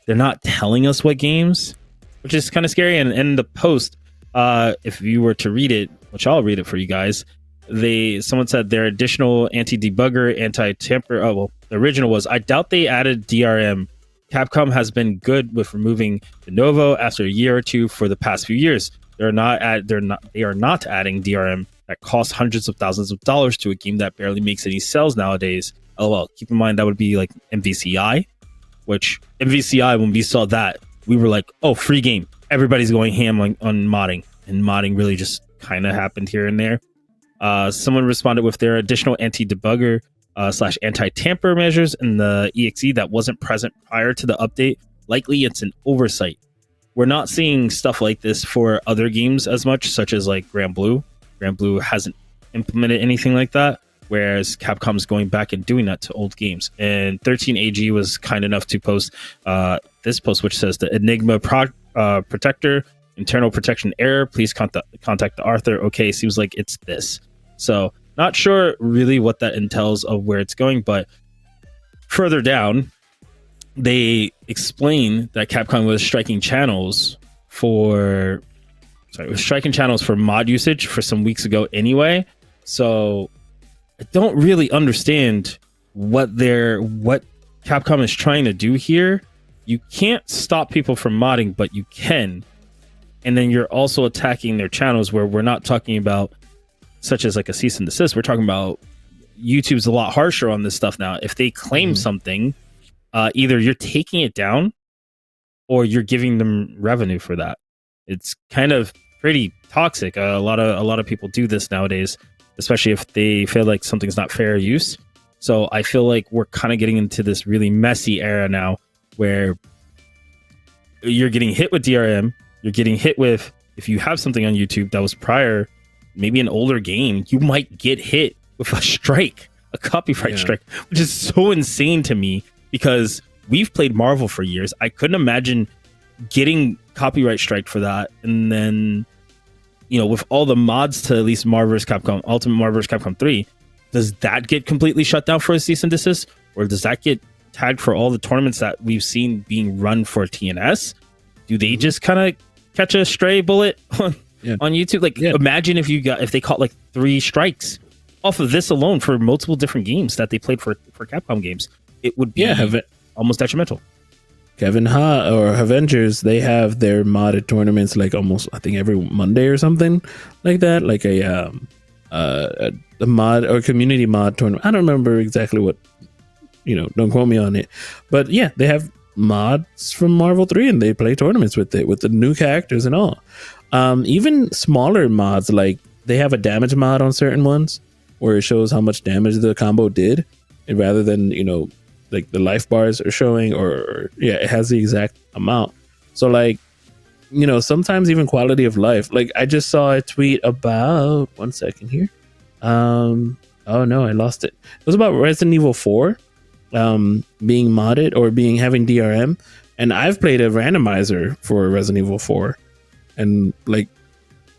they're not telling us what games, which is kind of scary. And in the post, if you were to read it, which I'll read it for you guys, someone said their additional anti-debugger, anti-tamper. Oh, well, the original was, I doubt they added DRM. Capcom has been good with removing de novo after a year or two for the past few years. They are not adding DRM that costs hundreds of thousands of dollars to a game that barely makes any sales nowadays. LOL. Keep in mind that would be like MVCI, which MVCI, when we saw that, we were like, oh, free game. Everybody's going ham on modding, and modding really just kind of happened here and there. Someone responded with their additional anti-debugger / anti-tamper measures in the EXE that wasn't present prior to the update. Likely it's an oversight. We're not seeing stuff like this for other games as much, such as like Grand Blue. Grand Blue hasn't implemented anything like that, whereas Capcom's going back and doing that to old games. And 13AG was kind enough to post this post, which says the Enigma protector, internal protection error. Please contact the author. Okay, seems like it's this. So not sure really what that entails of where it's going, but further down, they explain that Capcom was striking channels for was striking channels for mod usage for some weeks ago anyway. So I don't really understand what Capcom is trying to do here. You can't stop people from modding, but you can. And then you're also attacking their channels, where we're not talking about such as like a cease and desist. We're talking about YouTube's a lot harsher on this stuff now. If they claim something, either you're taking it down or you're giving them revenue for that. It's kind of pretty toxic. A lot of people do this nowadays, especially if they feel like something's not fair use. So I feel like we're kind of getting into this really messy era now, where you're getting hit with DRM. You're getting hit with, if you have something on YouTube that was prior, maybe an older game, you might get hit with a strike, a copyright strike, which is so insane to me, because we've played Marvel for years. I couldn't imagine getting copyright strike for that. And then, with all the mods to at least Marvel vs. Capcom, Ultimate Marvel vs. Capcom 3, does that get completely shut down for a cease and desist? Or does that get tagged for all the tournaments that we've seen being run for TNS? Do they just kind of catch a stray bullet on YouTube? Like, imagine if they caught like 3 strikes off of this alone for multiple different games that they played for Capcom games. It would be almost detrimental. Kevin Ha or Avengers, they have their modded tournaments like almost, I think, every Monday or something like that, like a mod or community mod tournament. I don't remember exactly what, don't quote me on it, but yeah, they have mods from Marvel 3 and they play tournaments with it, with the new characters and all. Even smaller mods, like they have a damage mod on certain ones where it shows how much damage the combo did, and rather than like the life bars are showing, or it has the exact amount. So like, sometimes even quality of life. Like I just saw a tweet about, one second here. Oh no, I lost it. It was about Resident Evil 4 being modded or having DRM. And I've played a randomizer for Resident Evil 4. And like,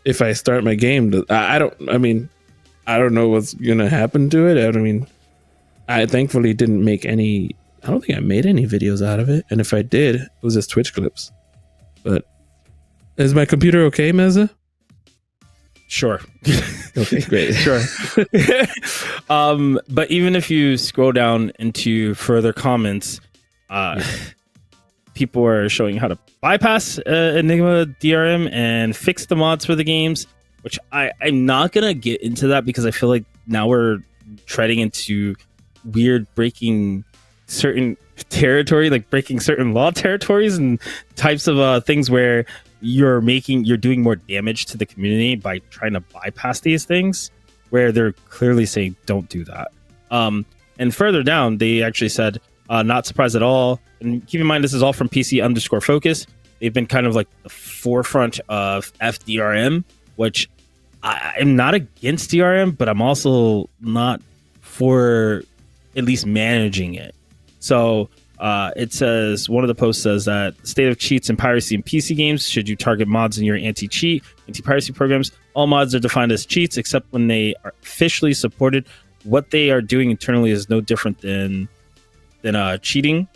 if I start my game, I don't know what's gonna happen to it. I thankfully didn't make any. I don't think I made any videos out of it. And if I did, it was just Twitch clips. But is my computer okay, Meza? Sure. Okay, great. Sure. But even if you scroll down into further comments, people are showing how to bypass Enigma DRM and fix the mods for the games, which I'm not going to get into that, because I feel like now we're treading into weird breaking certain territory, like breaking certain law territories and types of things where you're doing more damage to the community by trying to bypass these things, where they're clearly saying don't do that. And further down, they actually said not surprised at all. And keep in mind, this is all from PC_Focus. They've been kind of like the forefront of FDRM, which I'm not against DRM, but I'm also not for at least managing it. So it says, one of the posts says that the state of cheats and piracy in PC games: should you target mods in your anti-cheat, anti-piracy programs? All mods are defined as cheats except when they are officially supported. What they are doing internally is no different than cheating.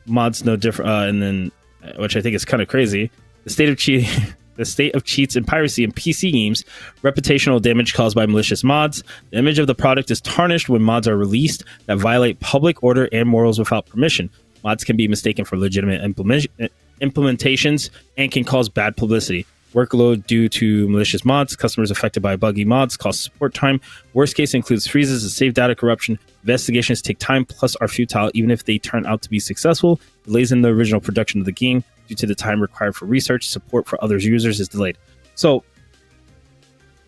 Mods no different, and then, which I think is kind of crazy, the state of cheating. The state of cheats and piracy in PC games: reputational damage caused by malicious mods. The image of the product is tarnished when mods are released that violate public order and morals without permission. Mods can be mistaken for legitimate implementations and can cause bad publicity. Workload due to malicious mods. Customers affected by buggy mods cost support time. Worst case includes freezes and save data corruption. Investigations take time plus are futile even if they turn out to be successful. Delays in the original production of the game due to the time required for research. Support for other users is delayed. So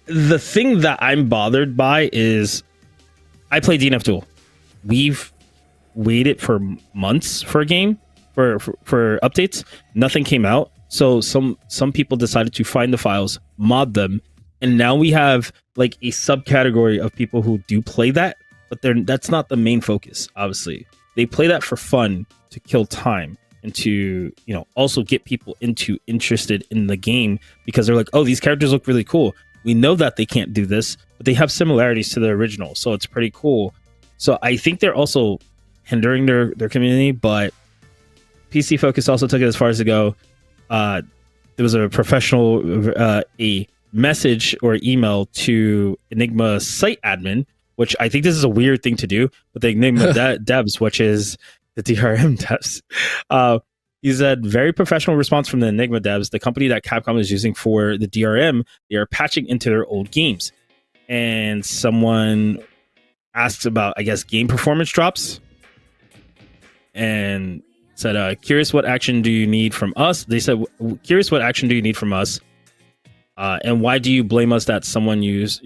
the thing that I'm bothered by is, I play DNF Duel. We've waited for months for a game, for updates. Nothing came out. So some people decided to find the files, mod them, and now we have like a subcategory of people who do play that, but that's not the main focus. Obviously, they play that for fun, to kill time, and to also get people interested in the game, because they're like, oh, these characters look really cool. We know that they can't do this, but they have similarities to the original, so it's pretty cool. So I think they're also hindering their community, but PC Focus also took it as far as to go, there was a professional a message or email to Enigma site admin, which I think this is a weird thing to do, but the Enigma devs, which is the DRM devs. He said, very professional response from the Enigma devs. The company that Capcom is using for the DRM, they are patching into their old games. And someone asked about, I guess, game performance drops. And said, curious what action do you need from us? They said, curious what action do you need from us? And why do you blame us that someone use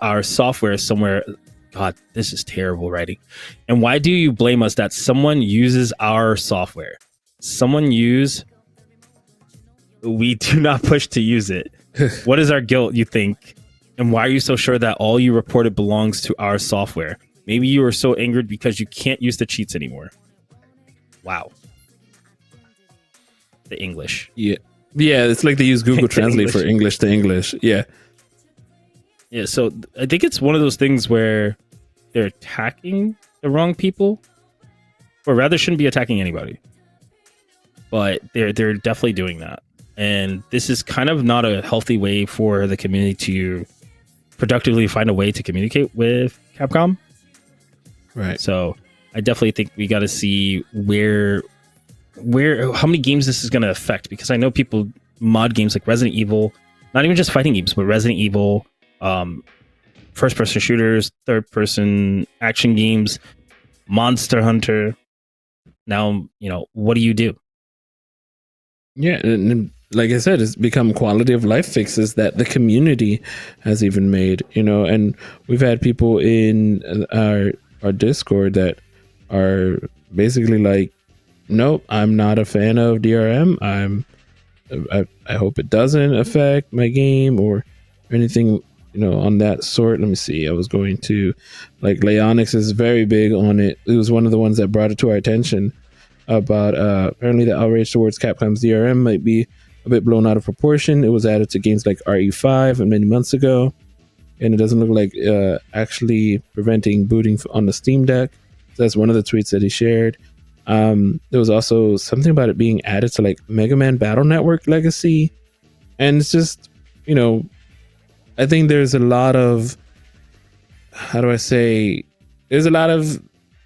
our software somewhere? God, this is terrible writing. And why do you blame us that someone uses our software? We do not push to use it. What is our guilt, you think? And why are you so sure that all you reported belongs to our software? Maybe you are so angered because you can't use the cheats anymore. Wow. The English. Yeah. Yeah, it's like they use Google Translate for English to English. Yeah. Yeah, so I think it's one of those things where they're attacking the wrong people, or rather shouldn't be attacking anybody. But they're definitely doing that. And this is kind of not a healthy way for the community to productively find a way to communicate with Capcom. Right. So I definitely think we got to see how many games this is going to affect, because I know people mod games like Resident Evil, not even just fighting games, but Resident Evil, first person shooters, third person action games, Monster Hunter. Now, what do you do? Yeah, and like I said, it's become quality of life fixes that the community has even made, and we've had people in our Discord that are basically like, nope, I'm not a fan of DRM. I hope it doesn't affect my game or anything, on that sort. Let me see. I was going to, like, Leonix is very big on it. It was one of the ones that brought it to our attention about apparently the outrage towards Capcom's DRM might be a bit blown out of proportion. It was added to games like RE5 many months ago, and it doesn't look like actually preventing booting on the Steam Deck. So that's one of the tweets that he shared. There was also something about it being added to like Mega Man Battle Network Legacy, and it's just, I think there's a lot of, there's a lot of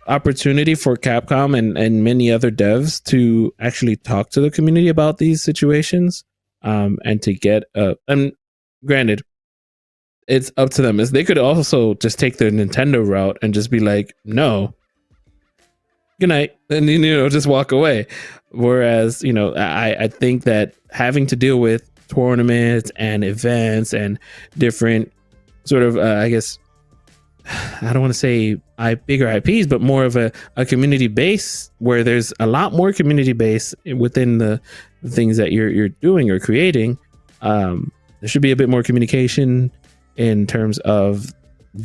opportunity for Capcom and many other devs to actually talk to the community about these situations, and to get and granted, it's up to them. As they could also just take the Nintendo route and just be like, no, good night, and just walk away. Whereas I think that having to deal with tournaments and events and different sort of I guess, I don't want to say bigger IPs, but more of a community base, where there's a lot more community base within the things that you're doing or creating. There should be a bit more communication in terms of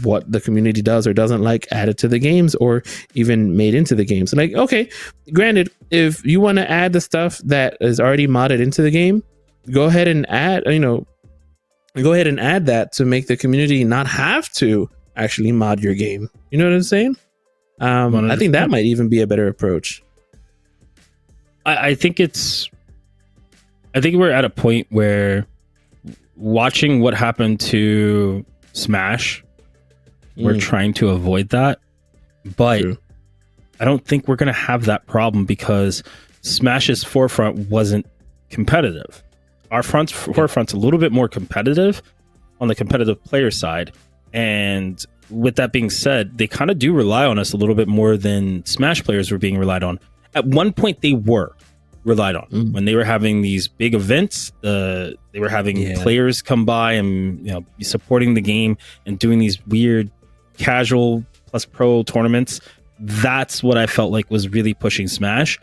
what the community does or doesn't like added to the games or even made into the games. Like, okay, granted, if you want to add the stuff that is already modded into the game, go ahead and add that to make the community not have to actually mod your game. You know what I'm saying? I think that might even be a better approach. I think we're at a point where, watching what happened to Smash, we're trying to avoid that. But true. I don't think we're going to have that problem, because Smash's forefront wasn't competitive. Our forefront's a little bit more competitive on the competitive player side. And with that being said, they kind of do rely on us a little bit more than Smash players were being relied on. At one point, they were relied on when they were having these big events. They were having players come by and be supporting the game and doing these weird casual plus pro tournaments. That's what I felt like was really pushing Smash.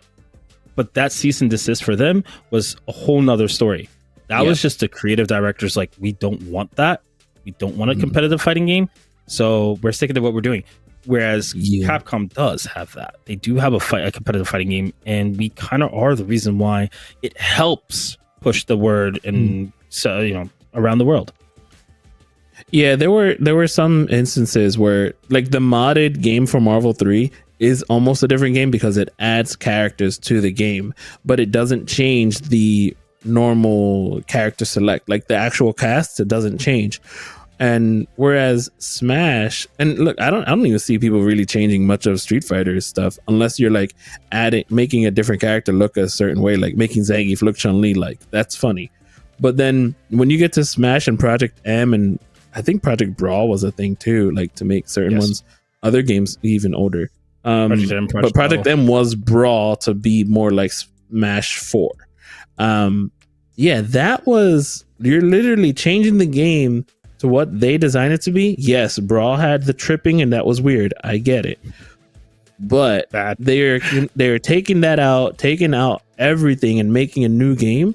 But that cease and desist for them was a whole nother story. That was just the creative directors like, we don't want that. We don't want a competitive fighting game, so we're sticking to what we're doing. Whereas Capcom does have that. They do have a competitive fighting game, and we kind of are the reason why it helps push the word and around the world. Yeah, there were some instances where, like, the modded game for Marvel 3 is almost a different game because it adds characters to the game, but it doesn't change the normal character select, like the actual cast, it doesn't change. And whereas Smash, and look, I don't even see people really changing much of Street Fighter stuff unless you're like making a different character look a certain way, like making Zangief look Chun-Li like. That's funny. But then when you get to Smash and Project M, and I think Project Brawl was a thing too, like to make certain ones, other games even older. But Project M was Brawl to be more like Smash 4. That was, you're literally changing the game to what they designed it to be. Yes, Brawl had the tripping and that was weird. I get it. But they're taking that out, taking out everything and making a new game.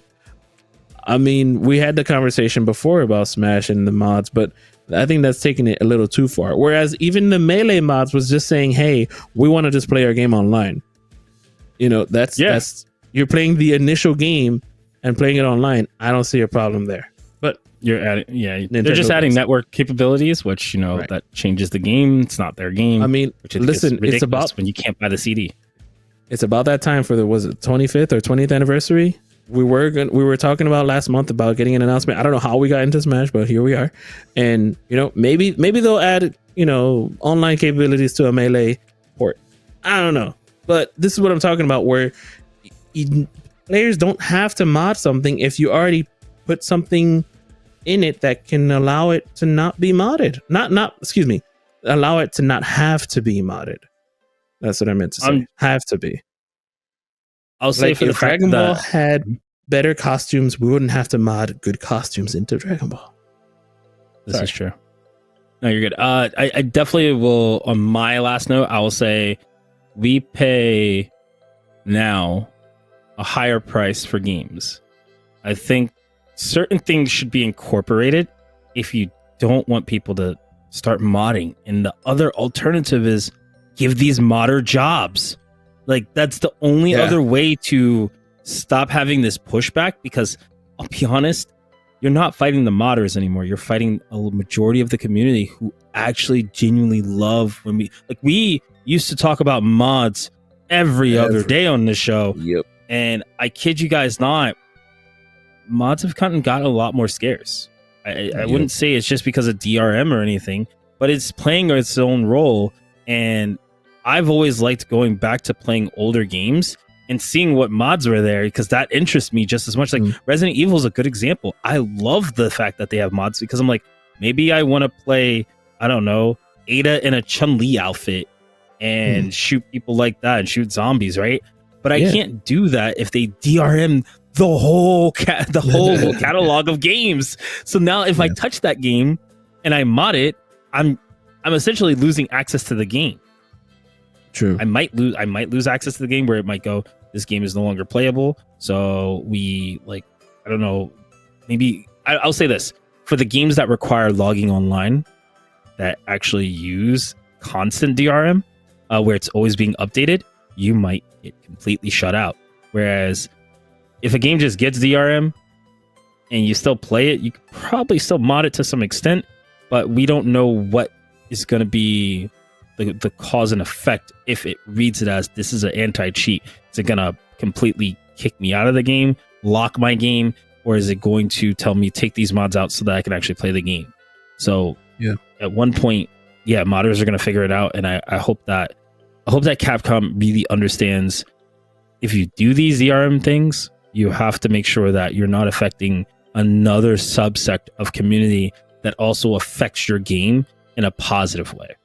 I mean, we had the conversation before about Smash and the mods, but I think that's taking it a little too far. Whereas even the Melee mods was just saying, hey, we want to just play our game online. You know, that's you're playing the initial game and playing it online. I don't see a problem there. But you're adding, they're just adding network capabilities, which, you know, that changes the game. It's not their game. I mean, listen, it's about when you can't buy the CD. It's about that time for was it 25th or 20th anniversary? We were talking about last month about getting an announcement. I don't know how we got into Smash, but here we are. And, you know, maybe they'll add, you know, online capabilities to a Melee port. I don't know. But this is what I'm talking about, where players don't have to mod something if you already put something in it that can allow it to not be modded. Allow it to not have to be modded. That's what I meant to say. Have to be. I'll say, for the fact Dragon Ball that had better costumes, we wouldn't have to mod good costumes into Dragon Ball. This is true. No, you're good. I definitely will. On my last note, I will say we pay now a higher price for games. I think certain things should be incorporated if you don't want people to start modding. And the other alternative is give these modder jobs. Like, that's the only other way to stop having this pushback, because I'll be honest, you're not fighting the modders anymore. You're fighting a majority of the community who actually genuinely love when we used to talk about mods every other day on this show. Yep. And I kid you guys not, mods have gotten a lot more scarce. I wouldn't say it's just because of DRM or anything, but it's playing its own role. And I've always liked going back to playing older games and seeing what mods were there, because that interests me just as much. Like Resident Evil is a good example. I love the fact that they have mods, because I'm like, maybe I want to play, I don't know, Ada in a Chun-Li outfit and shoot people like that and shoot zombies, right? But I can't do that if they DRM the whole catalog of games. So now if I touch that game and I mod it, I'm essentially losing access to the game. True. I might lose access to the game, where it might go, this game is no longer playable. So we, like, I don't know, maybe I'll say this: for the games that require logging online, that actually use constant DRM, where it's always being updated, you might get completely shut out. Whereas if a game just gets DRM and you still play it, you could probably still mod it to some extent, but we don't know what is going to be the cause and effect if it reads it as, this is an anti-cheat. Is it going to completely kick me out of the game, lock my game, or is it going to tell me take these mods out so that I can actually play the game? So at one point, modders are going to figure it out, and I hope that Capcom really understands, if you do these DRM things, you have to make sure that you're not affecting another subsect of community that also affects your game in a positive way.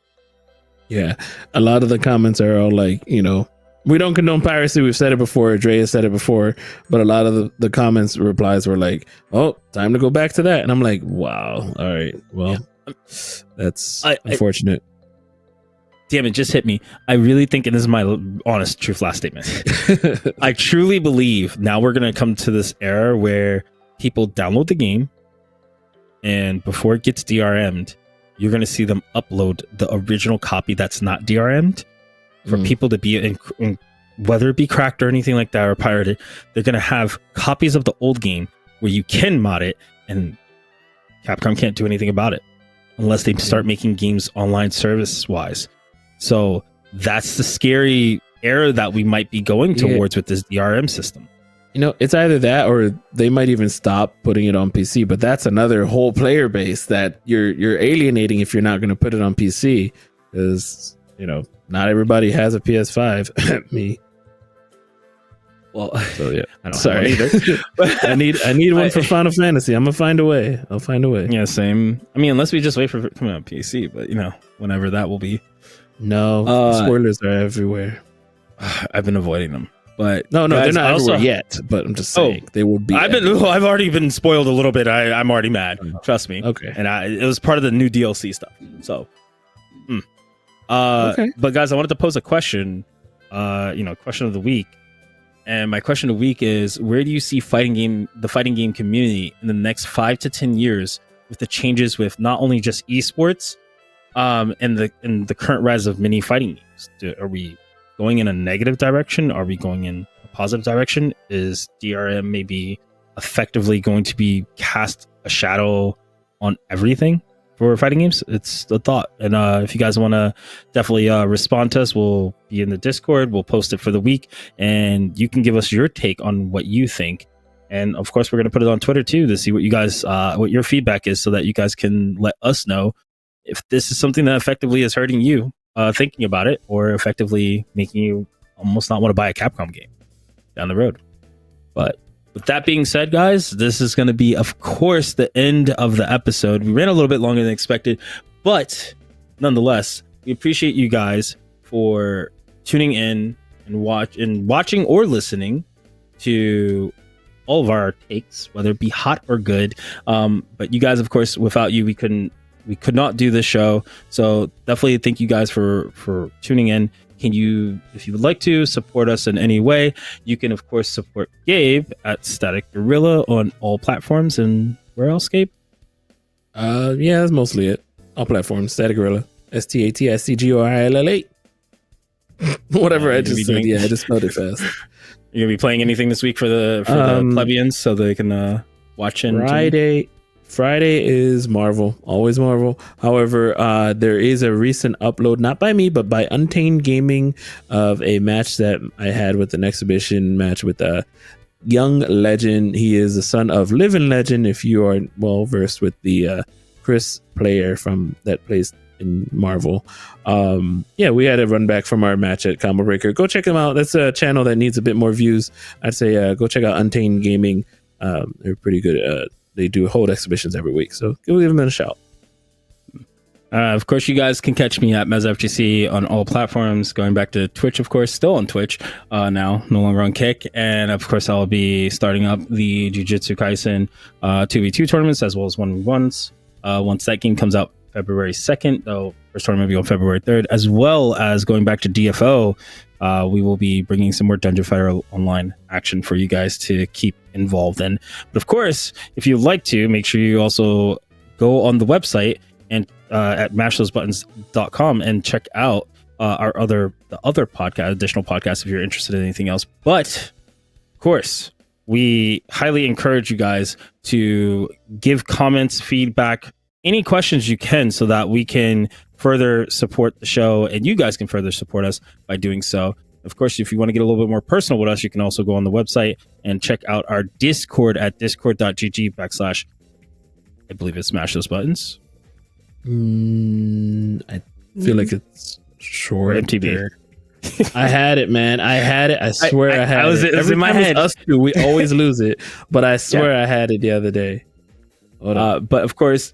Yeah, a lot of the comments are all like, you know, we don't condone piracy. We've said it before. Dre has said it before. But a lot of the comments replies were like, oh, time to go back to that. And I'm like, wow. All right. Well, that's unfortunate. Damn, it just hit me. I really think, and this is my honest, truth last statement, I truly believe now we're going to come to this era where people download the game, and before it gets DRM'd, you're going to see them upload the original copy that's not DRM'd for people to be in, whether it be cracked or anything like that or pirated. They're going to have copies of the old game where you can mod it, and Capcom can't do anything about it unless they start making games online service wise. So that's the scary era that we might be going towards with this DRM system. it's either that or they might even stop putting it on PC. But that's another whole player base that you're alienating if you're not going to put it on PC, because not everybody has a PS5. Me. Well, so yeah, I don't sorry. have one either. But I need one for Final Fantasy. I'm gonna find a way. I'll find a way. Yeah, same. I mean, unless we just wait for it coming on PC, but whenever that will be. No, spoilers are everywhere. I've been avoiding them, but no, guys, they're not everywhere yet. But I'm just saying they will be. I've already been spoiled a little bit. I'm already mad. Trust me. Okay. And it was part of the new DLC stuff. So, okay. But guys, I wanted to pose a question. Question of the week. And my question of the week is: where do you see the fighting game community in the next 5 to 10 years with the changes with not only just esports, and the current rise of mini fighting games? Are we going in a negative direction? Are we going in a positive direction? Is DRM maybe effectively going to be cast a shadow on everything for fighting games? It's the thought. And if you guys want to definitely respond to us, we'll be in the Discord. We'll post it for the week, and you can give us your take on what you think. And of course, we're going to put it on Twitter too to see what you guys, what your feedback is, so that you guys can let us know if this is something that effectively is hurting you thinking about it, or effectively making you almost not want to buy a Capcom game down the road. But with that being said, guys, this is going to be, of course, the end of the episode. We ran a little bit longer than expected, but nonetheless, we appreciate you guys for tuning in and watching or listening to all of our takes, whether it be hot or good. But you guys, of course, without you, we could not do this show. So definitely thank you guys for tuning in. Can you, if you would like to support us in any way, you can of course support Gabe at Static Gorilla on all platforms. And where else, Gabe? Yeah, that's mostly it. All platforms, Static Gorilla, STATICGORILLA. Whatever I just said. Yeah, I just spelled it fast. You're gonna be playing anything this week for the plebeians so they can watch in Friday is Marvel, always Marvel. However, there is a recent upload, not by me, but by Untamed Gaming, of a match that I had with an exhibition match with a young legend. He is the son of Living Legend, if you are well versed with the Chris player from that plays in Marvel. Yeah, we had a run back from our match at Combo Breaker. Go check them out. That's a channel that needs a bit more views. I'd say go check out Untamed Gaming. They're pretty good. They do hold exhibitions every week, so go give them a shout. Of course, you guys can catch me at MezFGC on all platforms, going back to Twitch, of course, still on Twitch now, no longer on Kick. And of course, I'll be starting up the Jujutsu Kaisen 2v2 tournaments, as well as 1v1s. Once that game comes out February 2nd, though, first tournament will be on February 3rd, as well as going back to DFO. We will be bringing some more Dungeon Fighter Online action for you guys to keep involved in. But of course, if you'd like to, make sure you also go on the website and at mashthosebuttons.com and check out the other podcast, additional podcasts, if you're interested in anything else. But of course, we highly encourage you guys to give comments, feedback, any questions you can, so that we can further support the show and you guys can further support us by doing so. Of course, if you want to get a little bit more personal with us, you can also go on the website and check out our Discord at discord.gg/ I believe it's Smash Those Buttons. I feel like it's short. MTB. I had it, man. I had it. I swear I had it. It was in my head. Us two, we always lose it, but I swear I had it the other day. But of course,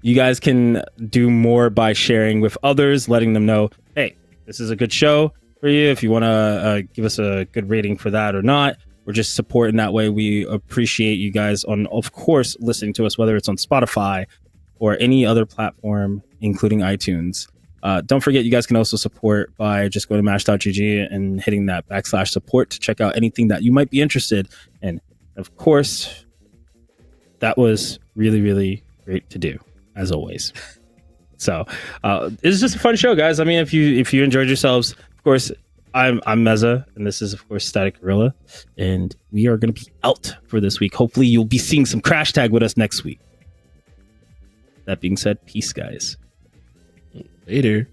you guys can do more by sharing with others, letting them know, hey, this is a good show for you. If you want to give us a good rating for that or not, we're just supporting that way. We appreciate you guys on, of course, listening to us, whether it's on Spotify or any other platform, including iTunes. Don't forget, you guys can also support by just going to mash.gg and hitting that /support to check out anything that you might be interested in. Of course, that was really, really great to do, as always. So it's just a fun show, guys. I mean, if you enjoyed yourselves, of course, I'm Meza, and this is, of course, Static Gorilla, and we are going to be out for this week. Hopefully, you'll be seeing some Crash Tag with us next week. That being said, peace, guys. Later.